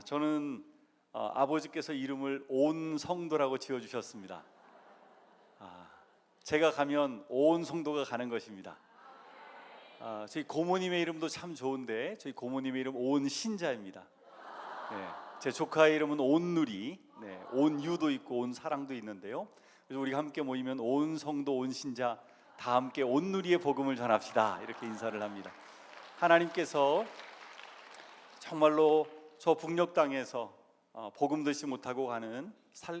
저는 아버지께서 이름을 온 성도라고 지어주셨습니다. 제가 가면 온 성도가 가는 것입니다. 저희 고모님의 이름도 참 좋은데 저희 고모님의 이름 온 신자입니다. 제 조카의 이름은 온누리, 온유도 있고 온 사랑도 있는데요. 그래서 우리가 함께 모이면 온 성도 온 신자 다 함께 온누리의 복음을 전합시다 이렇게 인사를 합니다. 하나님께서 정말로 저 북녘 땅에서 복음 듣지 못하고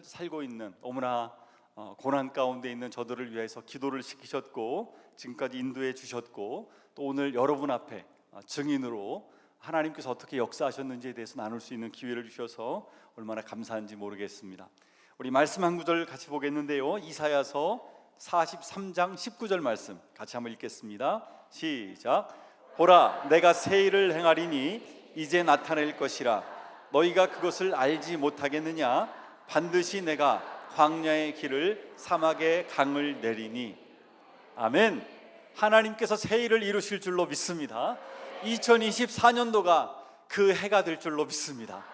살고 있는 너무나 고난 가운데 있는 저들을 위해서 기도를 시키셨고 지금까지 인도해 주셨고 또 오늘 여러분 앞에 증인으로 하나님께서 어떻게 역사하셨는지에 대해서 나눌 수 있는 기회를 주셔서 얼마나 감사한지 모르겠습니다. 우리 말씀 한 구절 같이 보겠는데요, 이사야서 43장 19절 말씀 같이 한번 읽겠습니다. 시작. 보라, 내가 새 일을 행하리니 이제 나타낼 것이라. 너희가 그것을 알지 못하겠느냐? 반드시 내가 광야의 길을 사막의 강을 내리니. 아멘. 하나님께서 새 일을 이루실 줄로 믿습니다. 2024년도가 그 해가 될 줄로 믿습니다.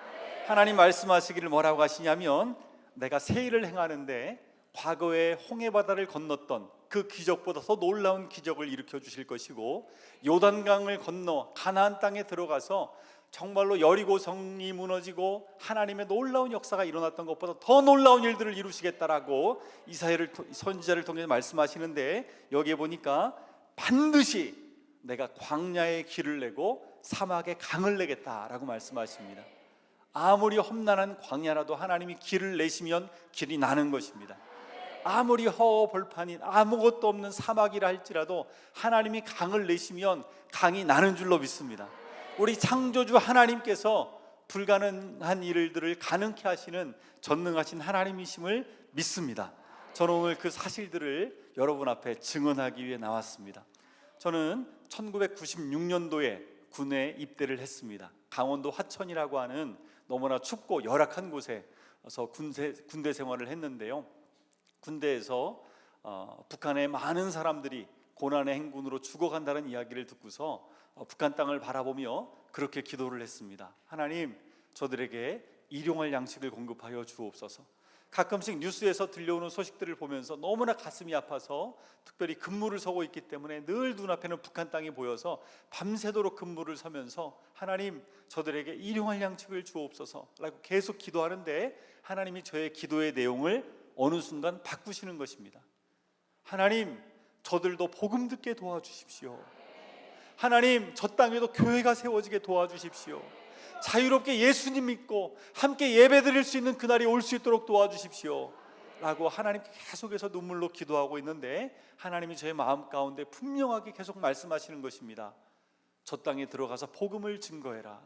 하나님 말씀하시기를 뭐라고 하시냐면, 내가 새 일을 행하는데 과거에 홍해바다를 건넜던 그 기적보다 더 놀라운 기적을 일으켜 주실 것이고, 요단강을 건너 가나안 땅에 들어가서 정말로 여리고 성이 무너지고 하나님의 놀라운 역사가 일어났던 것보다 더 놀라운 일들을 이루시겠다라고 이사야를 선지자를 통해 말씀하시는데, 여기에 보니까 반드시 내가 광야의 길을 내고 사막의 강을 내겠다라고 말씀하십니다. 아무리 험난한 광야라도 하나님이 길을 내시면 길이 나는 것입니다. 아무리 허허벌판인 아무것도 없는 사막이라 할지라도 하나님이 강을 내시면 강이 나는 줄로 믿습니다. 우리 창조주 하나님께서 불가능한 일들을 가능케 하시는 전능하신 하나님이심을 믿습니다. 저는 오늘 그 사실들을 여러분 앞에 증언하기 위해 나왔습니다. 저는 1996년도에 군에 입대를 했습니다. 강원도 화천이라고 하는 너무나 춥고 열악한 곳에서 군대 생활을 했는데요, 군대에서 북한의 많은 사람들이 고난의 행군으로 죽어간다는 이야기를 듣고서 북한 땅을 바라보며 그렇게 기도를 했습니다. 하나님, 저들에게 일용할 양식을 공급하여 주옵소서. 가끔씩 뉴스에서 들려오는 소식들을 보면서 너무나 가슴이 아파서, 특별히 근무를 서고 있기 때문에 늘 눈앞에는 북한 땅이 보여서 밤새도록 근무를 서면서 하나님, 저들에게 일용할 양식을 주옵소서 라고 계속 기도하는데, 하나님이 저의 기도의 내용을 어느 순간 바꾸시는 것입니다. 하나님, 저들도 복음 듣게 도와주십시오. 하나님, 저 땅에도 교회가 세워지게 도와주십시오. 자유롭게 예수님 믿고 함께 예배드릴 수 있는 그날이 올 수 있도록 도와주십시오 라고 하나님께 계속해서 눈물로 기도하고 있는데, 하나님이 저의 마음 가운데 분명하게 계속 말씀하시는 것입니다. 저 땅에 들어가서 복음을 증거해라.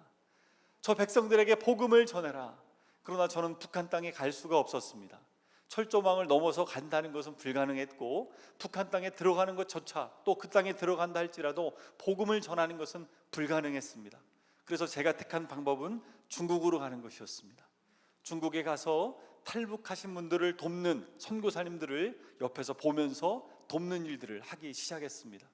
저 백성들에게 복음을 전해라. 그러나 저는 북한 땅에 갈 수가 없었습니다. 철조망을 넘어서 간다는 것은 불가능했고, 북한 땅에 들어가는 것조차, 또 그 땅에 들어간다 할지라도 복음을 전하는 것은 불가능했습니다. 그래서 제가 택한 방법은 중국으로 가는 것이었습니다. 중국에 가서 탈북하신 분들을 돕는 선교사님들을 옆에서 보면서 돕는 일들을 하기 시작했습니다.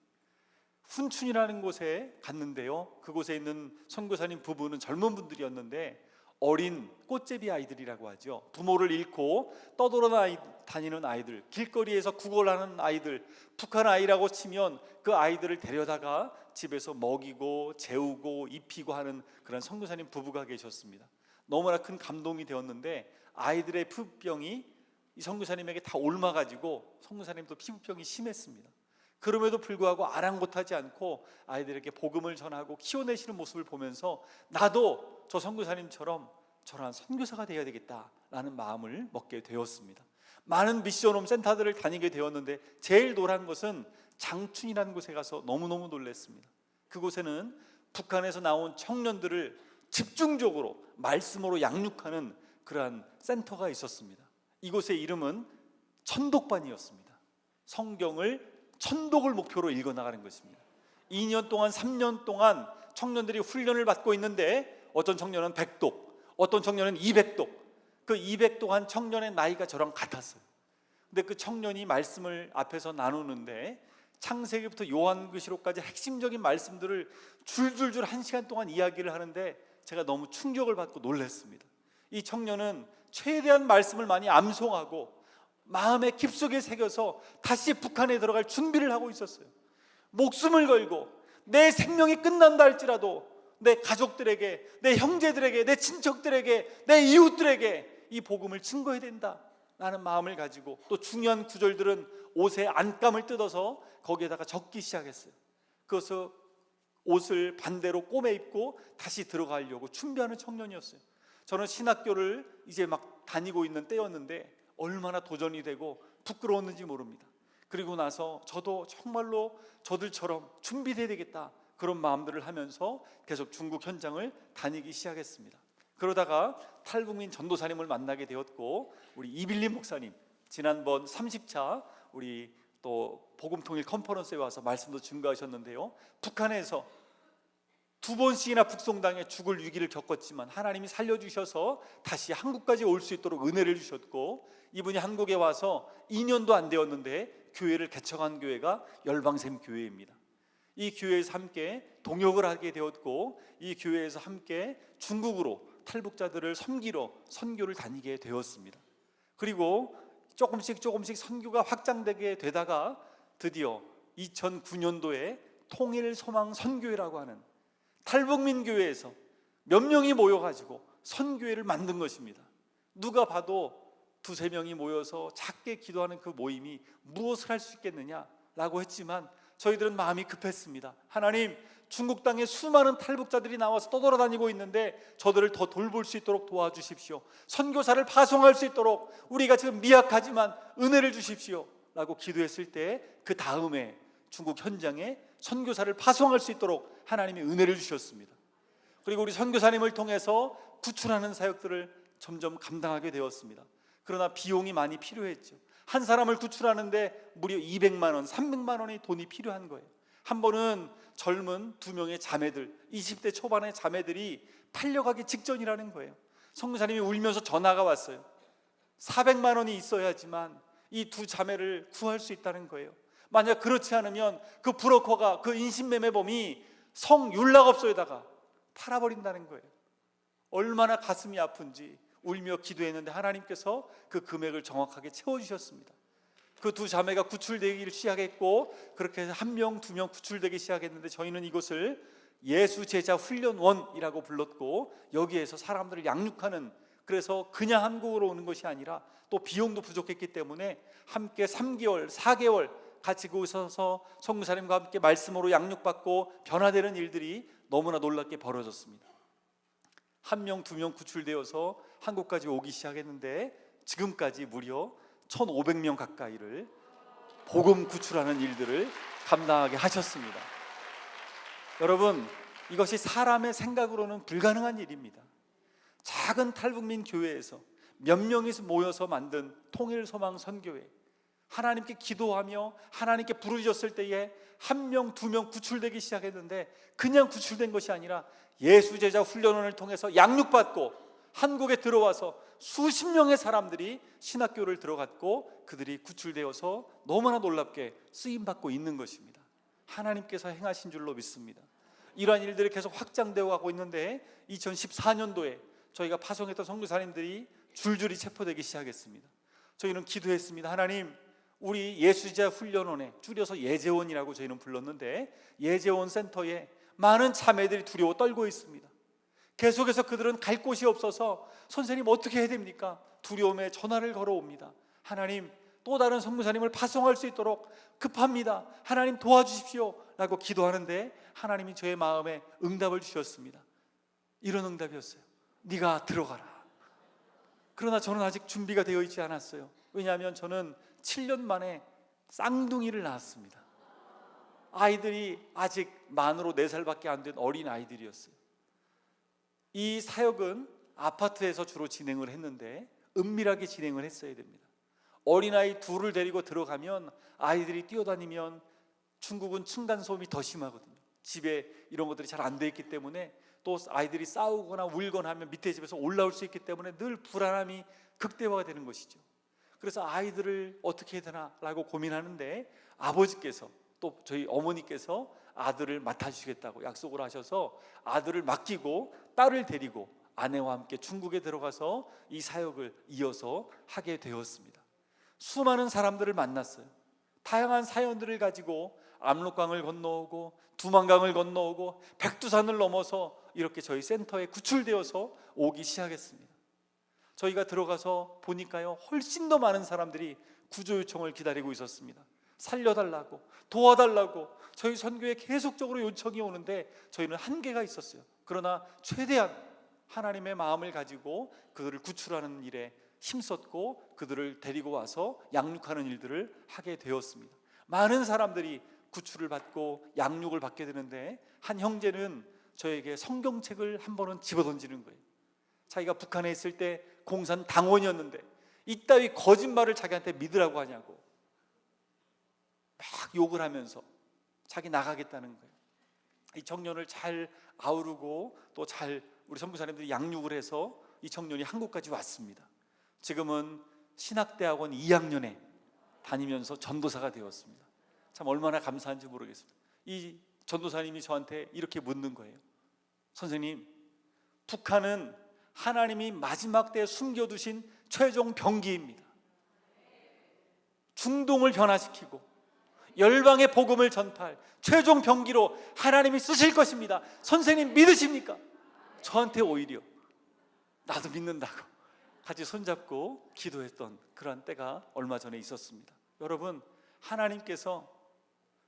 훈춘이라는 곳에 갔는데요, 그곳에 있는 선교사님 부부는 젊은 분들이었는데 어린 꽃제비 아이들이라고 하죠. 부모를 잃고 떠돌아다니는 아이들, 길거리에서 구걸하는 아이들, 북한 아이라고 치면 그 아이들을 데려다가 집에서 먹이고 재우고 입히고 하는 그런 선교사님 부부가 계셨습니다. 너무나 큰 감동이 되었는데, 아이들의 피부병이 이 선교사님에게 다 옮아가지고 선교사님도 피부병이 심했습니다. 그럼에도 불구하고 아랑곳하지 않고 아이들에게 복음을 전하고 키워내시는 모습을 보면서 나도 저 선교사님처럼 저러한 선교사가 되어야 되겠다라는 마음을 먹게 되었습니다. 많은 미션홈 센터들을 다니게 되었는데 제일 놀란 것은 장춘이라는 곳에 가서 너무너무 놀랐습니다. 그곳에는 북한에서 나온 청년들을 집중적으로 말씀으로 양육하는 그러한 센터가 있었습니다. 이곳의 이름은 천독반이었습니다. 성경을 천독을 목표로 읽어나가는 것입니다. 2년 동안 3년 동안 청년들이 훈련을 받고 있는데, 어떤 청년은 100독, 어떤 청년은 200독, 그 200독 청년의 나이가 저랑 같았어요. 근데 그 청년이 말씀을 앞에서 나누는데 창세기부터 요한계시록까지 핵심적인 말씀들을 줄줄줄 1시간 동안 이야기를 하는데, 제가 너무 충격을 받고 놀랐습니다. 이 청년은 최대한 말씀을 많이 암송하고 마음의 깊숙이 새겨서 다시 북한에 들어갈 준비를 하고 있었어요. 목숨을 걸고 내 생명이 끝난다 할지라도 내 가족들에게, 내 형제들에게, 내 친척들에게, 내 이웃들에게 이 복음을 증거해야 된다라는 마음을 가지고, 또 중요한 구절들은 옷에 안감을 뜯어서 거기에다가 적기 시작했어요. 그것을 옷을 반대로 꼬매 입고 다시 들어가려고 준비하는 청년이었어요. 저는 신학교를 이제 막 다니고 있는 때였는데 얼마나 도전이 되고 부끄러웠는지 모릅니다. 그리고 나서 저도 정말로 저들처럼 준비돼야 되겠다, 그런 마음들을 하면서 계속 중국 현장을 다니기 시작했습니다. 그러다가 탈북민 전도사님을 만나게 되었고, 우리 이빌림 목사님 지난번 30차 우리 또 복음통일 컨퍼런스에 와서 말씀도 증거하셨는데요, 북한에서 2번씩이나 북송당해 죽을 위기를 겪었지만 하나님이 살려주셔서 다시 한국까지 올 수 있도록 은혜를 주셨고, 이분이 한국에 와서 2년도 안 되었는데 교회를 개척한 교회가 열방샘 교회입니다. 이 교회에서 함께 동역을 하게 되었고, 이 교회에서 함께 중국으로 탈북자들을 섬기러 선교를 다니게 되었습니다. 그리고 조금씩 선교가 확장되게 되다가 드디어 2009년도에 통일소망선교회라고 하는 탈북민 교회에서 몇 명이 모여가지고 선교회를 만든 것입니다. 누가 봐도 2-3명이 모여서 작게 기도하는 그 모임이 무엇을 할 수 있겠느냐라고 했지만 저희들은 마음이 급했습니다. 하나님, 중국 땅에 수많은 탈북자들이 나와서 떠돌아다니고 있는데 저들을 더 돌볼 수 있도록 도와주십시오. 선교사를 파송할 수 있도록 우리가 지금 미약하지만 은혜를 주십시오 라고 기도했을 때, 그 다음에 중국 현장에 선교사를 파송할 수 있도록 하나님이 은혜를 주셨습니다. 그리고 우리 선교사님을 통해서 구출하는 사역들을 점점 감당하게 되었습니다. 그러나 비용이 많이 필요했죠. 한 사람을 구출하는데 무려 200만 원, 300만 원의 돈이 필요한 거예요. 한 번은 젊은 2명의 자매들, 20대 초반의 자매들이 팔려가기 직전이라는 거예요. 선교사님이 울면서 전화가 왔어요. 400만 원이 있어야지만 이 2 자매를 구할 수 있다는 거예요. 만약 그렇지 않으면 그 브로커가, 그 인신매매범이 성율락업소에다가 팔아버린다는 거예요. 얼마나 가슴이 아픈지 울며 기도했는데 하나님께서 그 금액을 정확하게 채워주셨습니다. 그 2 자매가 구출되기를 시작했고, 그렇게 해서 1명, 2명 구출되기 시작했는데, 저희는 이곳을 예수제자훈련원이라고 불렀고, 여기에서 사람들을 양육하는, 그래서 그냥 한국으로 오는 것이 아니라 또 비용도 부족했기 때문에 함께 3개월, 4개월 같이 거기서 선교사님과 함께 말씀으로 양육받고 변화되는 일들이 너무나 놀랍게 벌어졌습니다. 1명, 2명 구출되어서 한국까지 오기 시작했는데 지금까지 무려 1,500명 가까이를 복음 구출하는 일들을 감당하게 하셨습니다. 여러분, 이것이 사람의 생각으로는 불가능한 일입니다. 작은 탈북민 교회에서 몇 명이 모여서 만든 통일소망선교회, 하나님께 기도하며 하나님께 부르짖었을 때에 1명, 2명 구출되기 시작했는데, 그냥 구출된 것이 아니라 예수제자 훈련원을 통해서 양육받고 한국에 들어와서 수십 명의 사람들이 신학교를 들어갔고, 그들이 구출되어서 너무나 놀랍게 쓰임받고 있는 것입니다. 하나님께서 행하신 줄로 믿습니다. 이러한 일들이 계속 확장되어 가고 있는데, 2014년도에 저희가 파송했던 선교사님들이 줄줄이 체포되기 시작했습니다. 저희는 기도했습니다. 하나님, 우리 예수제자 훈련원에, 줄여서 예재원이라고 저희는 불렀는데, 예재원 센터에 많은 자매들이 두려워 떨고 있습니다. 계속해서 그들은 갈 곳이 없어서 선생님 어떻게 해야 됩니까? 두려움에 전화를 걸어옵니다. 하나님, 또 다른 선교사님을 파송할 수 있도록 급합니다. 하나님 도와주십시오 라고 기도하는데, 하나님이 저의 마음에 응답을 주셨습니다. 이런 응답이었어요. 네가 들어가라. 그러나 저는 아직 준비가 되어 있지 않았어요. 왜냐하면 저는 7년 만에 쌍둥이를 낳았습니다. 아이들이 아직 만으로 4살밖에 안 된 어린 아이들이었어요. 이 사역은 아파트에서 주로 진행을 했는데 은밀하게 진행을 했어야 됩니다. 어린아이 2을 데리고 들어가면 아이들이 뛰어다니면, 중국은 층간소음이 더 심하거든요. 집에 이런 것들이 잘 안 돼 있기 때문에, 또 아이들이 싸우거나 울거나 하면 밑에 집에서 올라올 수 있기 때문에 늘 불안함이 극대화가 되는 것이죠. 그래서 아이들을 어떻게 해야 되나라고 고민하는데, 아버지께서, 또 저희 어머니께서 아들을 맡아주시겠다고 약속을 하셔서 아들을 맡기고 딸을 데리고 아내와 함께 중국에 들어가서 이 사역을 이어서 하게 되었습니다. 수많은 사람들을 만났어요. 다양한 사연들을 가지고 압록강을 건너오고 두만강을 건너오고 백두산을 넘어서 이렇게 저희 센터에 구출되어서 오기 시작했습니다. 저희가 들어가서 보니까요, 훨씬 더 많은 사람들이 구조 요청을 기다리고 있었습니다. 살려달라고, 도와달라고 저희 선교에 계속적으로 요청이 오는데 저희는 한계가 있었어요. 그러나 최대한 하나님의 마음을 가지고 그들을 구출하는 일에 힘썼고 그들을 데리고 와서 양육하는 일들을 하게 되었습니다. 많은 사람들이 구출을 받고 양육을 받게 되는데 한 형제는 저에게 성경책을 한 번은 집어던지는 거예요. 자기가 북한에 있을 때 공산 당원이었는데 이따위 거짓말을 자기한테 믿으라고 하냐고 막 욕을 하면서 자기 나가겠다는 거예요. 이 청년을 잘 아우르고 또 잘 우리 선교사님들이 양육을 해서 이 청년이 한국까지 왔습니다. 지금은 신학대학원 2학년에 다니면서 전도사가 되었습니다. 참 얼마나 감사한지 모르겠습니다. 이 전도사님이 저한테 이렇게 묻는 거예요. 선생님, 북한은 하나님이 마지막 때에 숨겨두신 최종 병기입니다. 중동을 변화시키고 열방의 복음을 전파할 최종 병기로 하나님이 쓰실 것입니다. 선생님 믿으십니까? 저한테 오히려 나도 믿는다고 같이 손잡고 기도했던 그러한 때가 얼마 전에 있었습니다. 여러분, 하나님께서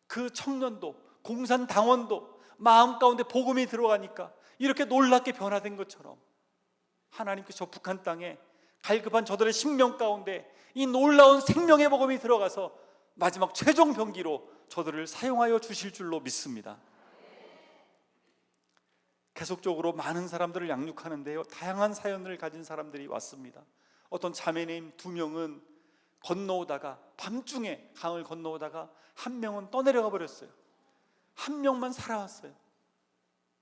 그 청년도 공산당원도 마음 가운데 복음이 들어가니까 이렇게 놀랍게 변화된 것처럼 하나님께서 저 북한 땅에 갈급한 저들의 심령 가운데 이 놀라운 생명의 복음이 들어가서 마지막 최종 병기로 저들을 사용하여 주실 줄로 믿습니다. 계속적으로 많은 사람들을 양육하는데요, 다양한 사연을 가진 사람들이 왔습니다. 어떤 자매님 2명은 건너오다가 밤중에 강을 건너오다가 한 명은 떠내려가 버렸어요. 한 명만 살아왔어요.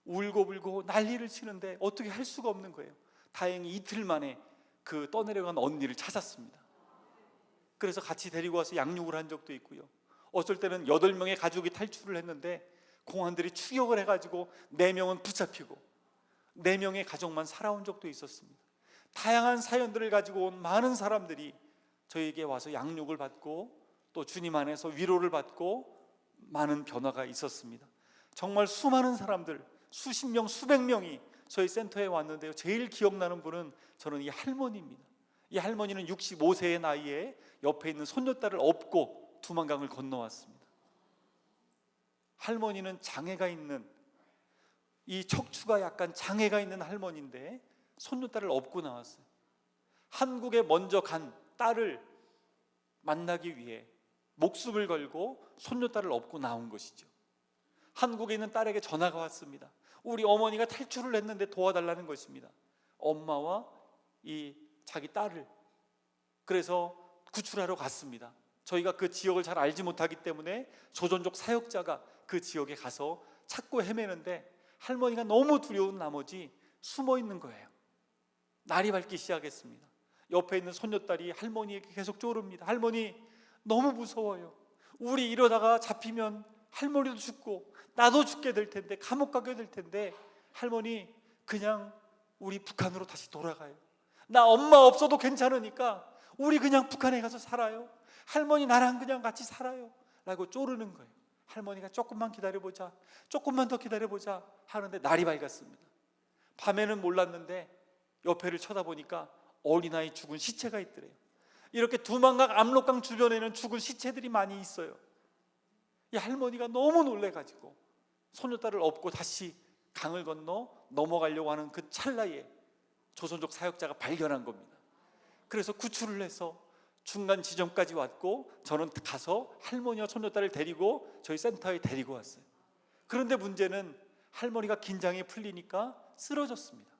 울고불고 난리를 치는데 어떻게 할 수가 없는 거예요. 다행히 이틀 만에 그 떠내려간 언니를 찾았습니다. 그래서 같이 데리고 와서 양육을 한 적도 있고요. 어쩔 때는 8명의 가족이 탈출을 했는데 공안들이 추격을 해가지고 4명은 붙잡히고 4명의 가족만 살아온 적도 있었습니다. 다양한 사연들을 가지고 온 많은 사람들이 저에게 와서 양육을 받고 또 주님 안에서 위로를 받고 많은 변화가 있었습니다. 정말 수많은 사람들, 수십 명, 수백 명이 저희 센터에 왔는데요, 제일 기억나는 분은 저는 이 할머니입니다. 이 할머니는 65세의 나이에 옆에 있는 손녀딸을 업고 두만강을 건너왔습니다. 할머니는 장애가 있는, 이 척추가 약간 장애가 있는 할머니인데 손녀딸을 업고 나왔어요. 한국에 먼저 간 딸을 만나기 위해 목숨을 걸고 손녀딸을 업고 나온 것이죠. 한국에 있는 딸에게 전화가 왔습니다. 우리 어머니가 탈출을 했는데 도와달라는 것입니다. 엄마와 이 자기 딸을, 그래서 구출하러 갔습니다. 저희가 그 지역을 잘 알지 못하기 때문에 조선족 사역자가 그 지역에 가서 찾고 헤매는데 할머니가 너무 두려운 나머지 숨어 있는 거예요. 날이 밝기 시작했습니다. 옆에 있는 손녀딸이 할머니에게 계속 쪼릅니다. 할머니, 너무 무서워요. 우리 이러다가 잡히면 할머니도 죽고 나도 죽게 될 텐데, 감옥 가게 될 텐데, 할머니 그냥 우리 북한으로 다시 돌아가요. 나 엄마 없어도 괜찮으니까 우리 그냥 북한에 가서 살아요. 할머니 나랑 그냥 같이 살아요 라고 쪼르는 거예요. 할머니가 조금만 기다려보자, 조금만 더 기다려보자 하는데 날이 밝았습니다. 밤에는 몰랐는데 옆에를 쳐다보니까 어린아이 죽은 시체가 있더래요. 이렇게 두만강 압록강 주변에는 죽은 시체들이 많이 있어요. 이 할머니가 너무 놀래가지고 손녀딸을 업고 다시 강을 건너 넘어가려고 하는 그 찰나에 조선족 사역자가 발견한 겁니다. 그래서 구출을 해서 중간 지점까지 왔고 저는 가서 할머니와 손녀딸을 데리고 저희 센터에 데리고 왔어요. 그런데 문제는 할머니가 긴장이 풀리니까 쓰러졌습니다.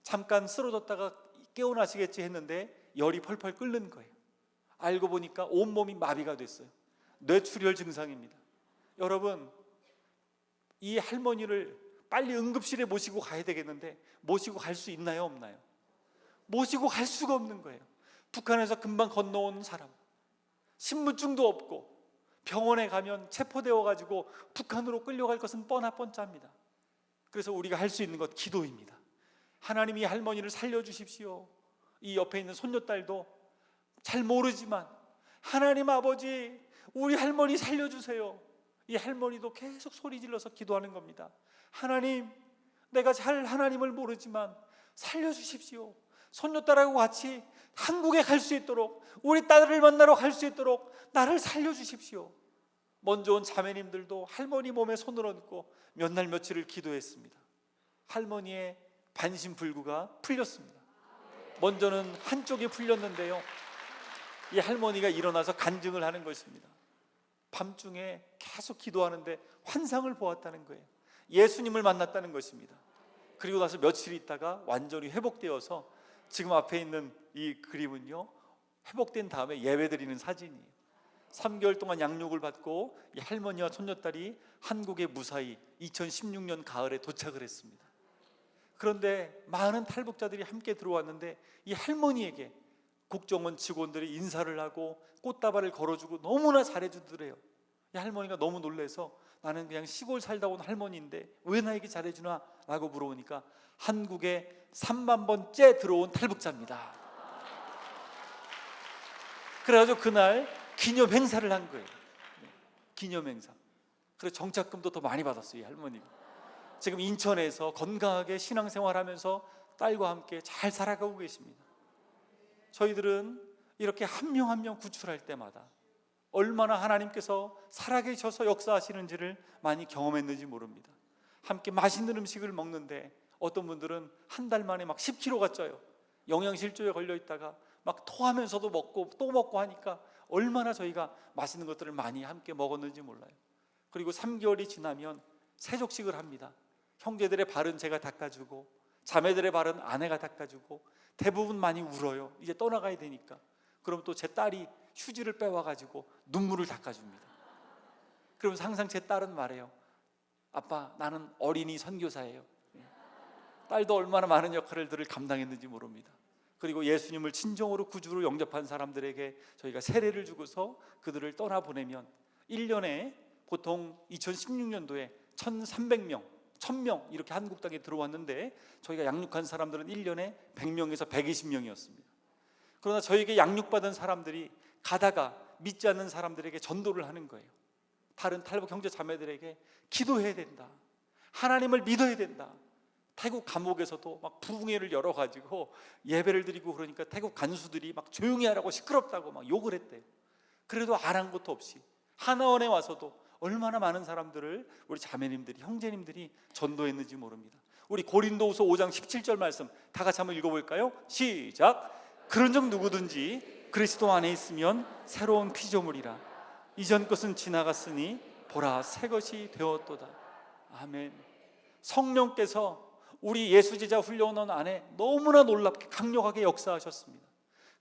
잠깐 쓰러졌다가 깨어나시겠지 했는데 열이 펄펄 끓는 거예요. 알고 보니까 온몸이 마비가 됐어요. 뇌출혈 증상입니다. 여러분, 이 할머니를 빨리 응급실에 모시고 가야 되겠는데 모시고 갈 수 있나요, 없나요? 모시고 갈 수가 없는 거예요. 북한에서 금방 건너온 사람, 신분증도 없고 병원에 가면 체포되어 가지고 북한으로 끌려갈 것은 뻔합니다. 그래서 우리가 할 수 있는 것 기도입니다. 하나님 이 할머니를 살려주십시오. 이 옆에 있는 손녀딸도 잘 모르지만 하나님 아버지 우리 할머니 살려주세요. 이 할머니도 계속 소리 질러서 기도하는 겁니다. 하나님, 내가 잘 하나님을 모르지만 살려주십시오. 손녀딸하고 같이 한국에 갈 수 있도록, 우리 딸을 만나러 갈 수 있도록 나를 살려주십시오. 먼저 온 자매님들도 할머니 몸에 손을 얹고 몇 날 며칠을 기도했습니다. 할머니의 반신불구가 풀렸습니다. 먼저는 한쪽이 풀렸는데요, 이 할머니가 일어나서 간증을 하는 것입니다. 밤중에 계속 기도하는데 환상을 보았다는 거예요. 예수님을 만났다는 것입니다. 그리고 나서 며칠 있다가 완전히 회복되어서 지금 앞에 있는 이 그림은요, 회복된 다음에 예배드리는 사진이에요. 3개월 동안 양육을 받고 이 할머니와 손녀딸이 한국에 무사히 2016년 가을에 도착을 했습니다. 그런데 많은 탈북자들이 함께 들어왔는데 이 할머니에게 국정원 직원들이 인사를 하고 꽃다발을 걸어주고 너무나 잘해주더래요. 이 할머니가 너무 놀라서 나는 그냥 시골 살다 온 할머니인데 왜 나에게 잘해주나? 라고 물어보니까 한국에 3만 번째 들어온 탈북자입니다. 그래가지고 그날 기념 행사를 한 거예요. 기념 행사. 그래서 정착금도 더 많이 받았어요, 이 할머니가. 지금 인천에서 건강하게 신앙생활하면서 딸과 함께 잘 살아가고 계십니다. 저희들은 이렇게 한 명 한 명 구출할 때마다 얼마나 하나님께서 살아계셔서 역사하시는지를 많이 경험했는지 모릅니다. 함께 맛있는 음식을 먹는데 어떤 분들은 한 달 만에 막 10kg가 쪄요. 영양실조에 걸려 있다가 막 토하면서도 먹고 또 먹고 하니까 얼마나 저희가 맛있는 것들을 많이 함께 먹었는지 몰라요. 그리고 3개월이 지나면 세족식을 합니다. 형제들의 발은 제가 닦아주고 자매들의 발은 아내가 닦아주고 대부분 많이 울어요. 이제 떠나가야 되니까. 그럼 또 제 딸이 휴지를 빼와가지고 눈물을 닦아줍니다. 그러면서 항상 제 딸은 말해요. 아빠, 나는 어린이 선교사예요. 딸도 얼마나 많은 역할들을 감당했는지 모릅니다. 그리고 예수님을 친정으로 구주로 영접한 사람들에게 저희가 세례를 주고서 그들을 떠나보내면 1년에 보통 2016년도에 1,300명, 1,000명 이렇게 한국 땅에 들어왔는데 저희가 양육한 사람들은 1년에 100명에서 120명이었습니다. 그러나 저에게 양육받은 사람들이 가다가 믿지 않는 사람들에게 전도를 하는 거예요. 다른 탈북 형제 자매들에게 기도해야 된다, 하나님을 믿어야 된다. 태국 감옥에서도 막 부흥회를 열어가지고 예배를 드리고 그러니까 태국 간수들이 막 조용히 하라고 시끄럽다고 막 욕을 했대요. 그래도 아랑한 것도 없이 하나원에 와서도 얼마나 많은 사람들을 우리 자매님들이, 형제님들이 전도했는지 모릅니다. 우리 고린도후서 5장 17절 말씀 다 같이 한번 읽어볼까요? 시작. 그런즉 누구든지 그리스도 안에 있으면 새로운 피조물이라. 이전 것은 지나갔으니 보라 새 것이 되었도다. 아멘. 성령께서 우리 예수제자 훈련원 안에 너무나 놀랍게 강력하게 역사하셨습니다.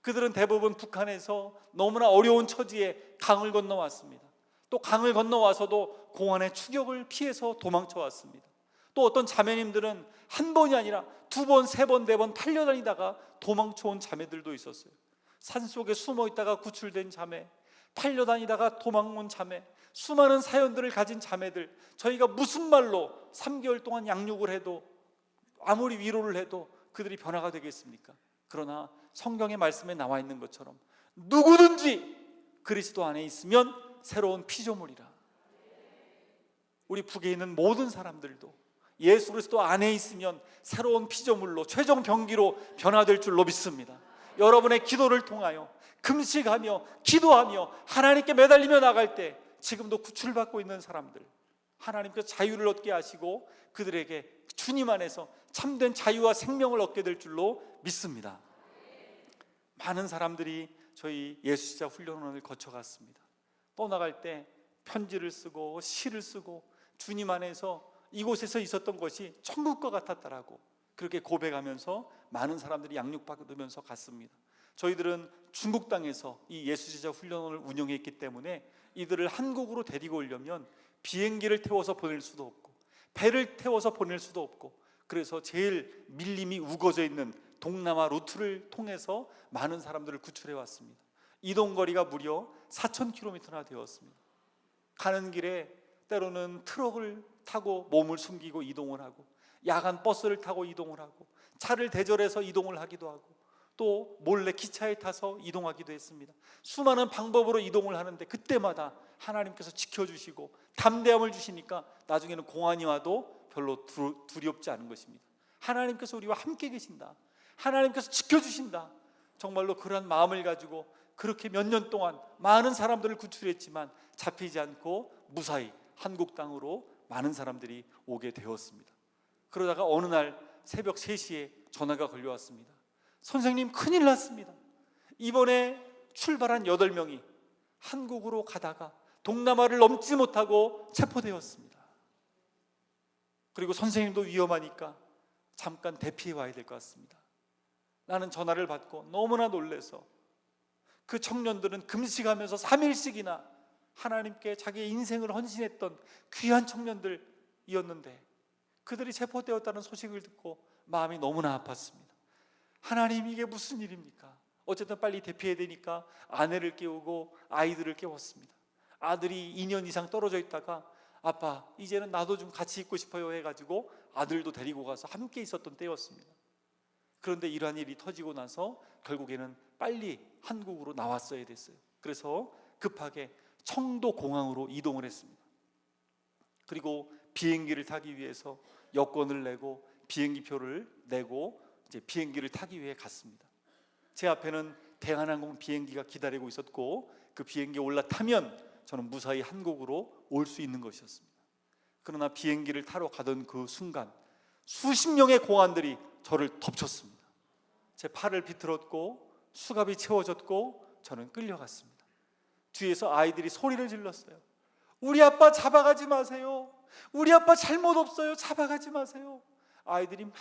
그들은 대부분 북한에서 너무나 어려운 처지에 강을 건너왔습니다. 또 강을 건너와서도 공안의 추격을 피해서 도망쳐 왔습니다. 또 어떤 자매님들은 한 번이 아니라 2번, 3번, 4번 팔려다니다가 도망쳐 온 자매들도 있었어요. 산속에 숨어 있다가 구출된 자매, 팔려다니다가 도망온 자매, 수많은 사연들을 가진 자매들, 저희가 무슨 말로 3개월 동안 양육을 해도 아무리 위로를 해도 그들이 변화가 되겠습니까? 그러나 성경의 말씀에 나와 있는 것처럼 누구든지 그리스도 안에 있으면 새로운 피조물이라. 우리 북에 있는 모든 사람들도 예수 그리스도 안에 있으면 새로운 피조물로, 최종 병기로 변화될 줄로 믿습니다. 여러분의 기도를 통하여 금식하며 기도하며 하나님께 매달리며 나갈 때 지금도 구출받고 있는 사람들, 하나님께서 자유를 얻게 하시고 그들에게 주님 안에서 참된 자유와 생명을 얻게 될 줄로 믿습니다. 많은 사람들이 저희 예수제자 훈련원을 거쳐갔습니다. 떠나갈 때 편지를 쓰고 시를 쓰고 주님 안에서 이곳에서 있었던 것이 천국과 같았다라고 그렇게 고백하면서 많은 사람들이 양육받으면서 갔습니다. 저희들은 중국 땅에서 이 예수제자 훈련원을 운영했기 때문에 이들을 한국으로 데리고 오려면 비행기를 태워서 보낼 수도 없고 배를 태워서 보낼 수도 없고, 그래서 제일 밀림이 우거져 있는 동남아 루트를 통해서 많은 사람들을 구출해 왔습니다. 이동거리가 무려 4,000km나 되었습니다. 가는 길에 때로는 트럭을 타고 몸을 숨기고 이동을 하고, 야간 버스를 타고 이동을 하고, 차를 대절해서 이동을 하기도 하고, 또 몰래 기차에 타서 이동하기도 했습니다. 수많은 방법으로 이동을 하는데 그때마다 하나님께서 지켜주시고 담대함을 주시니까 나중에는 공안이 와도 별로 두렵지 않은 것입니다. 하나님께서 우리와 함께 계신다, 하나님께서 지켜주신다, 정말로 그러한 마음을 가지고 그렇게 몇 년 동안 많은 사람들을 구출했지만 잡히지 않고 무사히 한국 땅으로 많은 사람들이 오게 되었습니다. 그러다가 어느 날 새벽 3시에 전화가 걸려왔습니다. 선생님, 큰일 났습니다. 이번에 출발한 8명이 한국으로 가다가 동남아를 넘지 못하고 체포되었습니다. 그리고 선생님도 위험하니까 잠깐 대피해 와야 될 것 같습니다. 나는 전화를 받고 너무나 놀라서, 그 청년들은 금식하면서 3일씩이나 하나님께 자기의 인생을 헌신했던 귀한 청년들이었는데 그들이 체포되었다는 소식을 듣고 마음이 너무나 아팠습니다. 하나님, 이게 무슨 일입니까? 어쨌든 빨리 대피해야 되니까 아내를 깨우고 아이들을 깨웠습니다. 아들이 2년 이상 떨어져 있다가 아빠, 이제는 나도 좀 같이 있고 싶어요 해가지고 아들도 데리고 가서 함께 있었던 때였습니다. 그런데 이러한 일이 터지고 나서 결국에는 빨리 한국으로 나왔어야 됐어요. 그래서 급하게 청도 공항으로 이동을 했습니다. 그리고 비행기를 타기 위해서 여권을 내고 비행기 표를 내고 이제 비행기를 타기 위해 갔습니다. 제 앞에는 대한항공 비행기가 기다리고 있었고 그 비행기에 올라타면 저는 무사히 한국으로 올 수 있는 것이었습니다. 그러나 비행기를 타러 가던 그 순간 수십 명의 공안들이 저를 덮쳤습니다. 제 팔을 비틀었고 수갑이 채워졌고 저는 끌려갔습니다. 뒤에서 아이들이 소리를 질렀어요. 우리 아빠 잡아가지 마세요. 우리 아빠 잘못 없어요. 잡아가지 마세요. 아이들이 막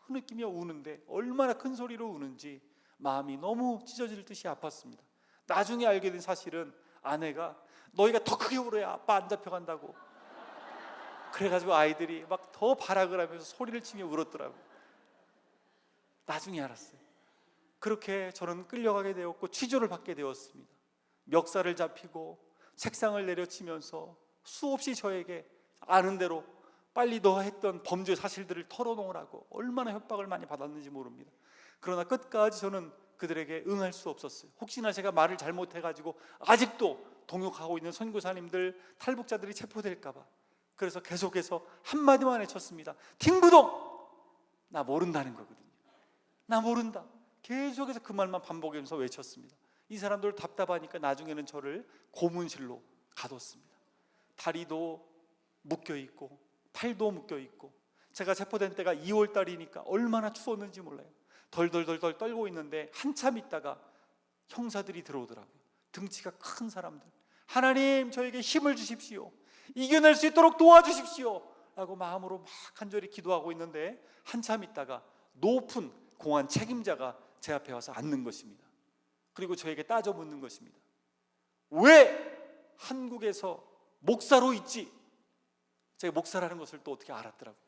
흐느끼며 우는데 얼마나 큰 소리로 우는지 마음이 너무 찢어질 듯이 아팠습니다. 나중에 알게 된 사실은 아내가 너희가 더 크게 울어야 아빠 안 잡혀간다고, 그래가지고 아이들이 막 더 발악을 하면서 소리를 치며 울었더라고요. 나중에 알았어요. 그렇게 저는 끌려가게 되었고 취조를 받게 되었습니다. 멱살을 잡히고 책상을 내려치면서 수없이 저에게 아는 대로 빨리 너 했던 범죄 사실들을 털어놓으라고 얼마나 협박을 많이 받았는지 모릅니다. 그러나 끝까지 저는 그들에게 응할 수 없었어요. 혹시나 제가 말을 잘못해가지고 아직도 동역하고 있는 선교사님들, 탈북자들이 체포될까 봐. 그래서 계속해서 한마디만 외쳤습니다. 팅부동! 나 모른다는 거거든요. 나 모른다. 계속해서 그 말만 반복하면서 외쳤습니다. 이 사람들 답답하니까 나중에는 저를 고문실로 가뒀습니다. 다리도 묶여있고 팔도 묶여있고, 제가 체포된 때가 2월 달이니까 얼마나 추웠는지 몰라요. 덜덜덜덜 떨고 있는데 한참 있다가 형사들이 들어오더라고요. 등치가 큰 사람들. 하나님, 저에게 힘을 주십시오. 이겨낼 수 있도록 도와주십시오 라고 마음으로 막 간절히 기도하고 있는데 한참 있다가 높은 공안 책임자가 제 앞에 와서 앉는 것입니다. 그리고 저에게 따져 묻는 것입니다. 왜 한국에서 목사로 있지? 제가 목사라는 것을 또 어떻게 알았더라고요.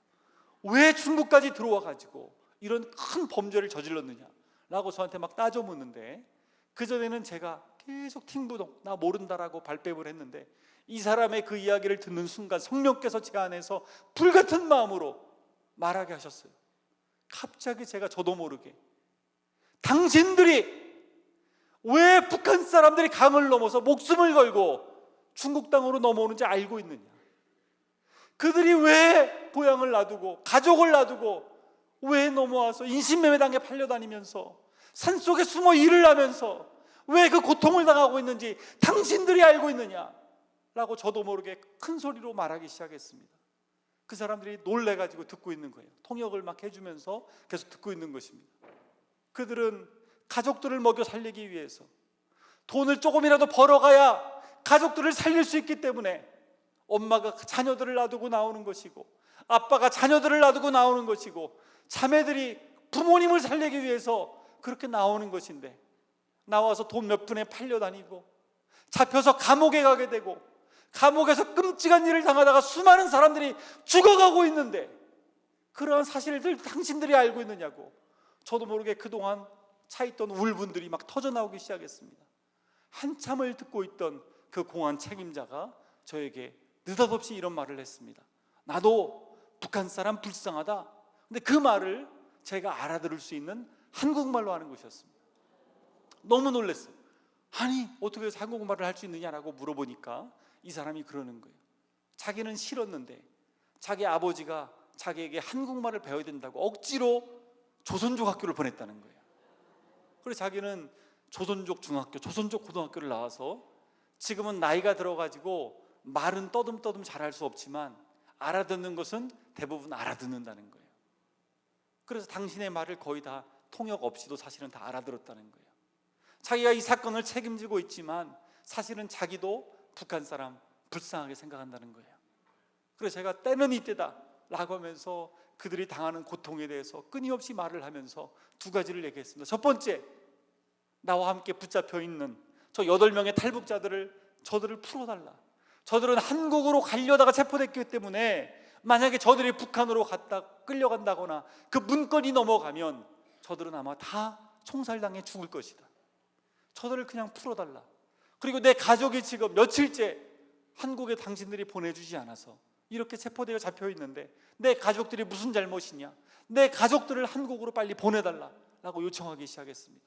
왜 중국까지 들어와 가지고 이런 큰 범죄를 저질렀느냐 라고 저한테 막 따져 묻는데, 그전에는 제가 계속 팅부동 나 모른다라고 발뺌을 했는데 이 사람의 그 이야기를 듣는 순간 성령께서 제 안에서 불같은 마음으로 말하게 하셨어요. 갑자기 제가 저도 모르게, 당신들이 왜 북한 사람들이 강을 넘어서 목숨을 걸고 중국 땅으로 넘어오는지 알고 있느냐? 그들이 왜 고향을 놔두고 가족을 놔두고 왜 넘어와서 인신매매당에 팔려다니면서 산속에 숨어 일을 하면서 왜 그 고통을 당하고 있는지 당신들이 알고 있느냐? 라고 저도 모르게 큰 소리로 말하기 시작했습니다. 그 사람들이 놀래가지고 듣고 있는 거예요. 통역을 막 해주면서 계속 듣고 있는 것입니다. 그들은 가족들을 먹여 살리기 위해서 돈을 조금이라도 벌어가야 가족들을 살릴 수 있기 때문에 엄마가 자녀들을 놔두고 나오는 것이고 아빠가 자녀들을 놔두고 나오는 것이고 자매들이 부모님을 살리기 위해서 그렇게 나오는 것인데, 나와서 돈 몇 푼에 팔려다니고 잡혀서 감옥에 가게 되고 감옥에서 끔찍한 일을 당하다가 수많은 사람들이 죽어가고 있는데 그러한 사실들 당신들이 알고 있느냐고 저도 모르게 그동안 차있던 울분들이 막 터져나오기 시작했습니다. 한참을 듣고 있던 그 공안 책임자가 저에게 느닷없이 이런 말을 했습니다. 나도 북한 사람 불쌍하다. 근데 그 말을 제가 알아들을 수 있는 한국말로 하는 것이었습니다. 너무 놀랐어요. 아니 어떻게 해서 한국말을 할 수 있느냐라고 물어보니까 이 사람이 그러는 거예요. 자기는 싫었는데 자기 아버지가 자기에게 한국말을 배워야 된다고 억지로 조선족 학교를 보냈다는 거예요. 그래서 자기는 조선족 중학교, 조선족 고등학교를 나와서 지금은 나이가 들어가지고 말은 떠듬떠듬 잘할 수 없지만 알아듣는 것은 대부분 알아듣는다는 거예요. 그래서 당신의 말을 거의 다 통역 없이도 사실은 다 알아들었다는 거예요. 자기가 이 사건을 책임지고 있지만 사실은 자기도 북한 사람 불쌍하게 생각한다는 거예요. 그래서 제가 때는 이때다 라고 하면서 그들이 당하는 고통에 대해서 끊임없이 말을 하면서 두 가지를 얘기했습니다. 첫 번째, 나와 함께 붙잡혀 있는 저 8명의 탈북자들을 저들을 풀어달라. 저들은 한국으로 가려다가 체포됐기 때문에 만약에 저들이 북한으로 갔다 끌려간다거나 그 문건이 넘어가면 저들은 아마 다 총살당해 죽을 것이다. 저들을 그냥 풀어달라. 그리고 내 가족이 지금 며칠째 한국에 당신들이 보내주지 않아서 이렇게 체포되어 잡혀 있는데 내 가족들이 무슨 잘못이냐, 내 가족들을 한국으로 빨리 보내달라 라고 요청하기 시작했습니다.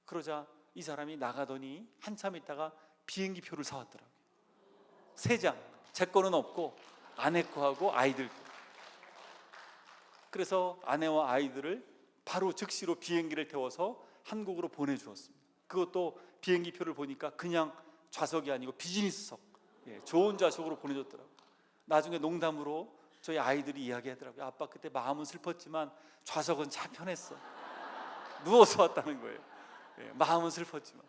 그러자 이 사람이 나가더니 한참 있다가 비행기 표를 사왔더라고요. 3장, 제 거는 없고 아내 거하고 아이들 거. 그래서 아내와 아이들을 바로 즉시로 비행기를 태워서 한국으로 보내주었습니다. 그것도 비행기 표를 보니까 그냥 좌석이 아니고 비즈니스석, 좋은 좌석으로 보내줬더라고요. 나중에 농담으로 저희 아이들이 이야기하더라고요. 아빠 그때 마음은 슬펐지만 좌석은 참 편했어. 누워서 왔다는 거예요. 마음은 슬펐지만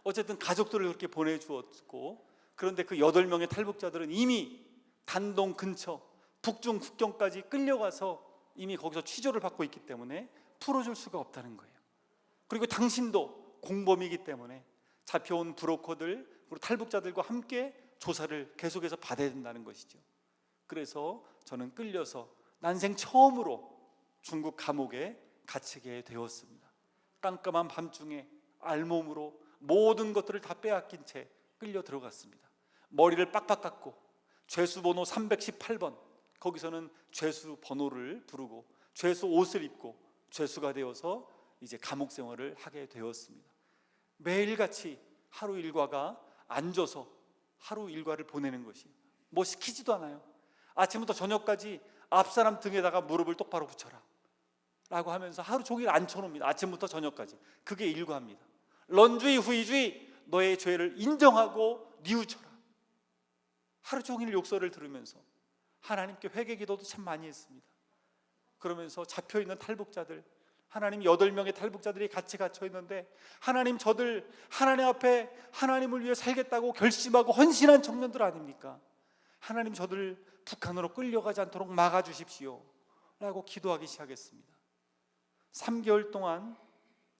어쨌든 가족들을 그렇게 보내주었고, 그런데 그 8명의 탈북자들은 이미 단동 근처 북중 국경까지 끌려가서 이미 거기서 취조를 받고 있기 때문에 풀어줄 수가 없다는 거예요. 그리고 당신도 공범이기 때문에 잡혀온 브로커들 그리고 탈북자들과 함께 조사를 계속해서 받아야 된다는 것이죠. 그래서 저는 끌려서 난생 처음으로 중국 감옥에 갇히게 되었습니다. 깜깜한 밤중에 알몸으로 모든 것들을 다 빼앗긴 채 끌려 들어갔습니다. 머리를 빡빡 깎고 죄수 번호 318번, 거기서는 죄수 번호를 부르고 죄수 옷을 입고 죄수가 되어서 이제 감옥 생활을 하게 되었습니다. 매일같이 하루 일과가 앉아서 하루 일과를 보내는 것이, 뭐 시키지도 않아요. 아침부터 저녁까지 앞사람 등에다가 무릎을 똑바로 붙여라 라고 하면서 하루 종일 앉혀놓습니다. 아침부터 저녁까지. 그게 일과입니다. 런주의 후이주의, 너의 죄를 인정하고 뉘우쳐라. 하루 종일 욕설을 들으면서 하나님께 회개 기도도 참 많이 했습니다. 그러면서 잡혀있는 탈북자들, 하나님 8명의 탈북자들이 같이 갇혀 있는데 하나님, 저들 하나님 앞에 하나님을 위해 살겠다고 결심하고 헌신한 청년들 아닙니까? 하나님, 저들 북한으로 끌려가지 않도록 막아주십시오 라고 기도하기 시작했습니다. 3개월 동안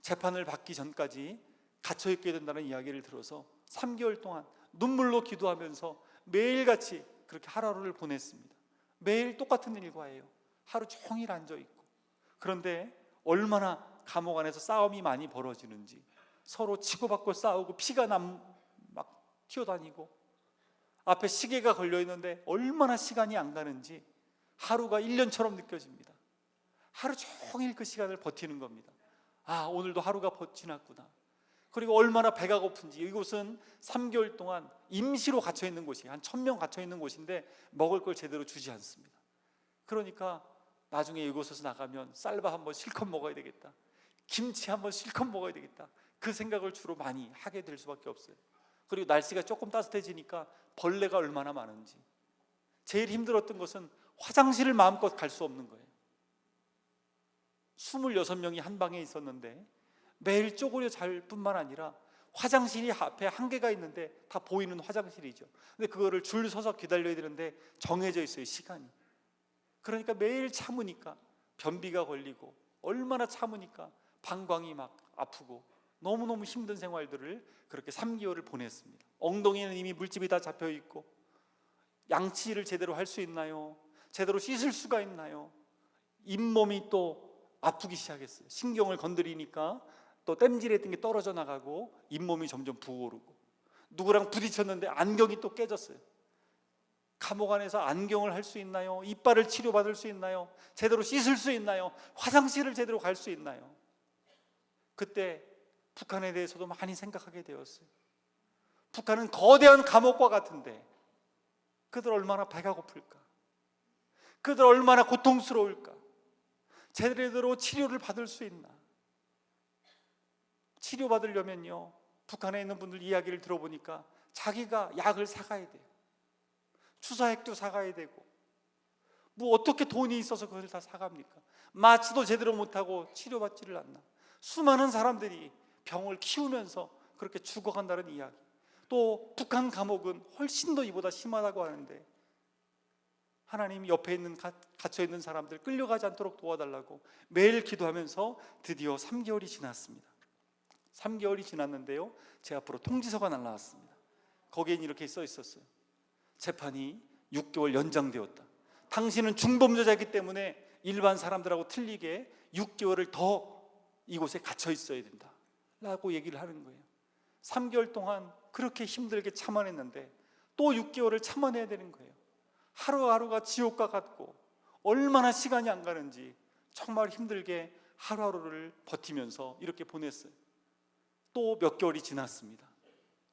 재판을 받기 전까지 갇혀 있게 된다는 이야기를 들어서 3개월 동안 눈물로 기도하면서 매일같이 그렇게 하루를 보냈습니다. 매일 똑같은 일과예요. 하루 종일 앉아있고. 그런데 얼마나 감옥 안에서 싸움이 많이 벌어지는지, 서로 치고받고 싸우고 피가 막 튀어다니고 앞에 시계가 걸려있는데 얼마나 시간이 안 가는지 하루가 1년처럼 느껴집니다. 하루 종일 그 시간을 버티는 겁니다. 아, 오늘도 하루가 지났구나. 그리고 얼마나 배가 고픈지. 이곳은 3개월 동안 임시로 갇혀있는 곳이, 한 1000명 갇혀있는 곳인데 먹을 걸 제대로 주지 않습니다. 그러니까 나중에 이곳에서 나가면 쌀밥 한번 실컷 먹어야 되겠다, 김치 한번 실컷 먹어야 되겠다, 그 생각을 주로 많이 하게 될 수밖에 없어요. 그리고 날씨가 조금 따뜻해지니까 벌레가 얼마나 많은지. 제일 힘들었던 것은 화장실을 마음껏 갈 수 없는 거예요. 26명이 한 방에 있었는데 매일 쪼그려 잘 뿐만 아니라 화장실이 앞에 한계가 있는데 다 보이는 화장실이죠. 근데 그거를 줄 서서 기다려야 되는데 정해져 있어요, 시간이. 그러니까 매일 참으니까 변비가 걸리고, 얼마나 참으니까 방광이 막 아프고, 너무너무 힘든 생활들을 그렇게 3개월을 보냈습니다. 엉덩이는 이미 물집이 다 잡혀있고, 양치를 제대로 할 수 있나요? 제대로 씻을 수가 있나요? 잇몸이 또 아프기 시작했어요. 신경을 건드리니까 또 땜질했던 게 떨어져 나가고 잇몸이 점점 부어오르고, 누구랑 부딪혔는데 안경이 또 깨졌어요. 감옥 안에서 안경을 할 수 있나요? 이빨을 치료받을 수 있나요? 제대로 씻을 수 있나요? 화장실을 제대로 갈 수 있나요? 그때 북한에 대해서도 많이 생각하게 되었어요. 북한은 거대한 감옥과 같은데 그들 얼마나 배가 고플까? 그들 얼마나 고통스러울까? 제대로 치료를 받을 수 있나? 치료받으려면요, 북한에 있는 분들 이야기를 들어보니까 자기가 약을 사가야 돼요. 주사액도 사가야 되고, 뭐 어떻게 돈이 있어서 그걸 다 사갑니까? 마취도 제대로 못하고 치료받지를 않나. 수많은 사람들이 병을 키우면서 그렇게 죽어간다는 이야기. 또 북한 감옥은 훨씬 더 이보다 심하다고 하는데, 하나님 옆에 있는 갇혀있는 사람들 끌려가지 않도록 도와달라고 매일 기도하면서 드디어 3개월이 지났습니다. 3개월이 지났는데요, 제 앞으로 통지서가 날라왔습니다. 거기엔 이렇게 써 있었어요. 재판이 6개월 연장되었다. 당신은 중범죄자이기 때문에 일반 사람들하고 틀리게 6개월을 더 이곳에 갇혀 있어야 된다 라고 얘기를 하는 거예요. 3개월 동안 그렇게 힘들게 참아냈는데 또 6개월을 참아내야 되는 거예요. 하루하루가 지옥과 같고 얼마나 시간이 안 가는지 정말 힘들게 하루하루를 버티면서 이렇게 보냈어요. 또 몇 개월이 지났습니다.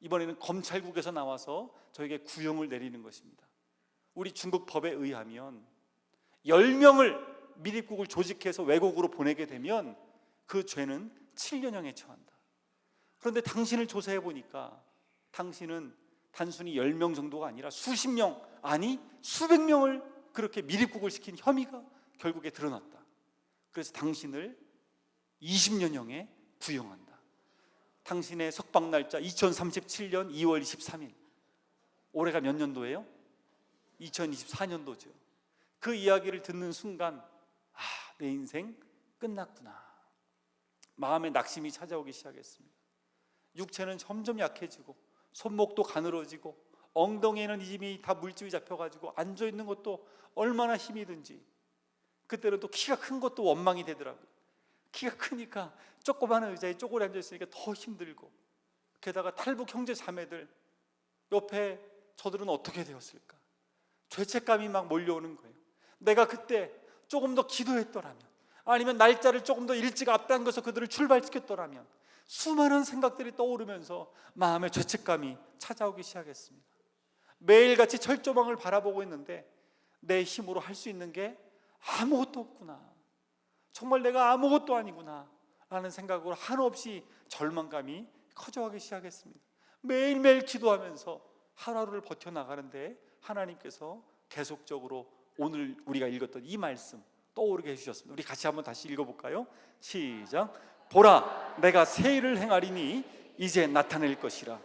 이번에는 검찰국에서 나와서 저에게 구형을 내리는 것입니다. 우리 중국 법에 의하면 10명을 미립국을 조직해서 외국으로 보내게 되면 그 죄는 7년형에 처한다. 그런데 당신을 조사해 보니까 당신은 단순히 10명 정도가 아니라 수십 명, 아니 수백 명을 그렇게 미립국을 시킨 혐의가 결국에 드러났다. 그래서 당신을 20년형에 부형한다. 당신의 석방 날짜 2037년 2월 23일. 올해가 몇 년도예요? 2024년도죠. 그 이야기를 듣는 순간 내 인생 끝났구나. 마음에 낙심이 찾아오기 시작했습니다. 육체는 점점 약해지고 손목도 가늘어지고 엉덩이에는 이미 다 물집이 잡혀가지고 앉아있는 것도 얼마나 힘이 든지. 그때는 또 키가 큰 것도 원망이 되더라고요. 키가 크니까 조그마한 의자에 쪼그려 앉아있으니까 더 힘들고, 게다가 탈북 형제 자매들 옆에 저들은 어떻게 되었을까? 죄책감이 막 몰려오는 거예요. 내가 그때 조금 더 기도했더라면, 아니면 날짜를 조금 더 일찍 앞당겨서 그들을 출발시켰더라면, 수많은 생각들이 떠오르면서 마음의 죄책감이 찾아오기 시작했습니다. 매일같이 철조망을 바라보고 있는데 내 힘으로 할 수 있는 게 아무것도 없구나, 정말 내가 아무것도 아니구나 라는 생각으로 한없이 절망감이 커져가기 시작했습니다. 매일매일 기도하면서 하루하루를 버텨나가는데 하나님께서 계속적으로 오늘 우리가 읽었던 이 말씀 떠오르게 해주셨습니다. 우리 같이 한번 다시 읽어볼까요? 시작. 보라, 내가 새 일을 행하리니 이제 나타낼 것이라.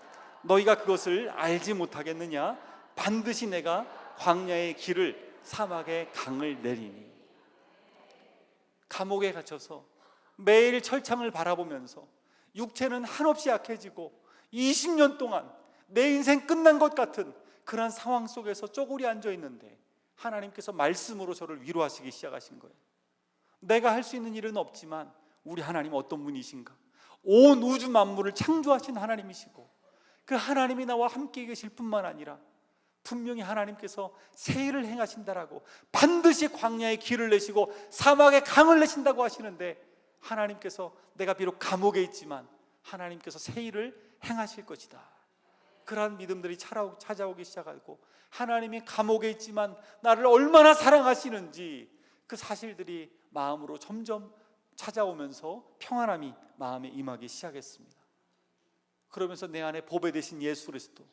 너희가 그것을 알지 못하겠느냐? 반드시 내가 광야의 길을, 사막의 강을 내리니. 감옥에 갇혀서 매일 철창을 바라보면서 육체는 한없이 약해지고 20년 동안 내 인생 끝난 것 같은 그런 상황 속에서 쪼그리 앉아 있는데 하나님께서 말씀으로 저를 위로하시기 시작하신 거예요. 내가 할 수 있는 일은 없지만 우리 하나님 어떤 분이신가? 온 우주 만물을 창조하신 하나님이시고 그 하나님이 나와 함께 계실 뿐만 아니라 분명히 하나님께서 새 일을 행하신다라고, 반드시 광야의 길을 내시고 사막의 강을 내신다고 하시는데, 하나님께서 내가 비록 감옥에 있지만 하나님께서 새 일을 행하실 것이다, 그러한 믿음들이 찾아오기 시작하고, 하나님이 감옥에 있지만 나를 얼마나 사랑하시는지 그 사실들이 마음으로 점점 찾아오면서 평안함이 마음에 임하기 시작했습니다. 그러면서 내 안에 보배 되신 예수 그리스도,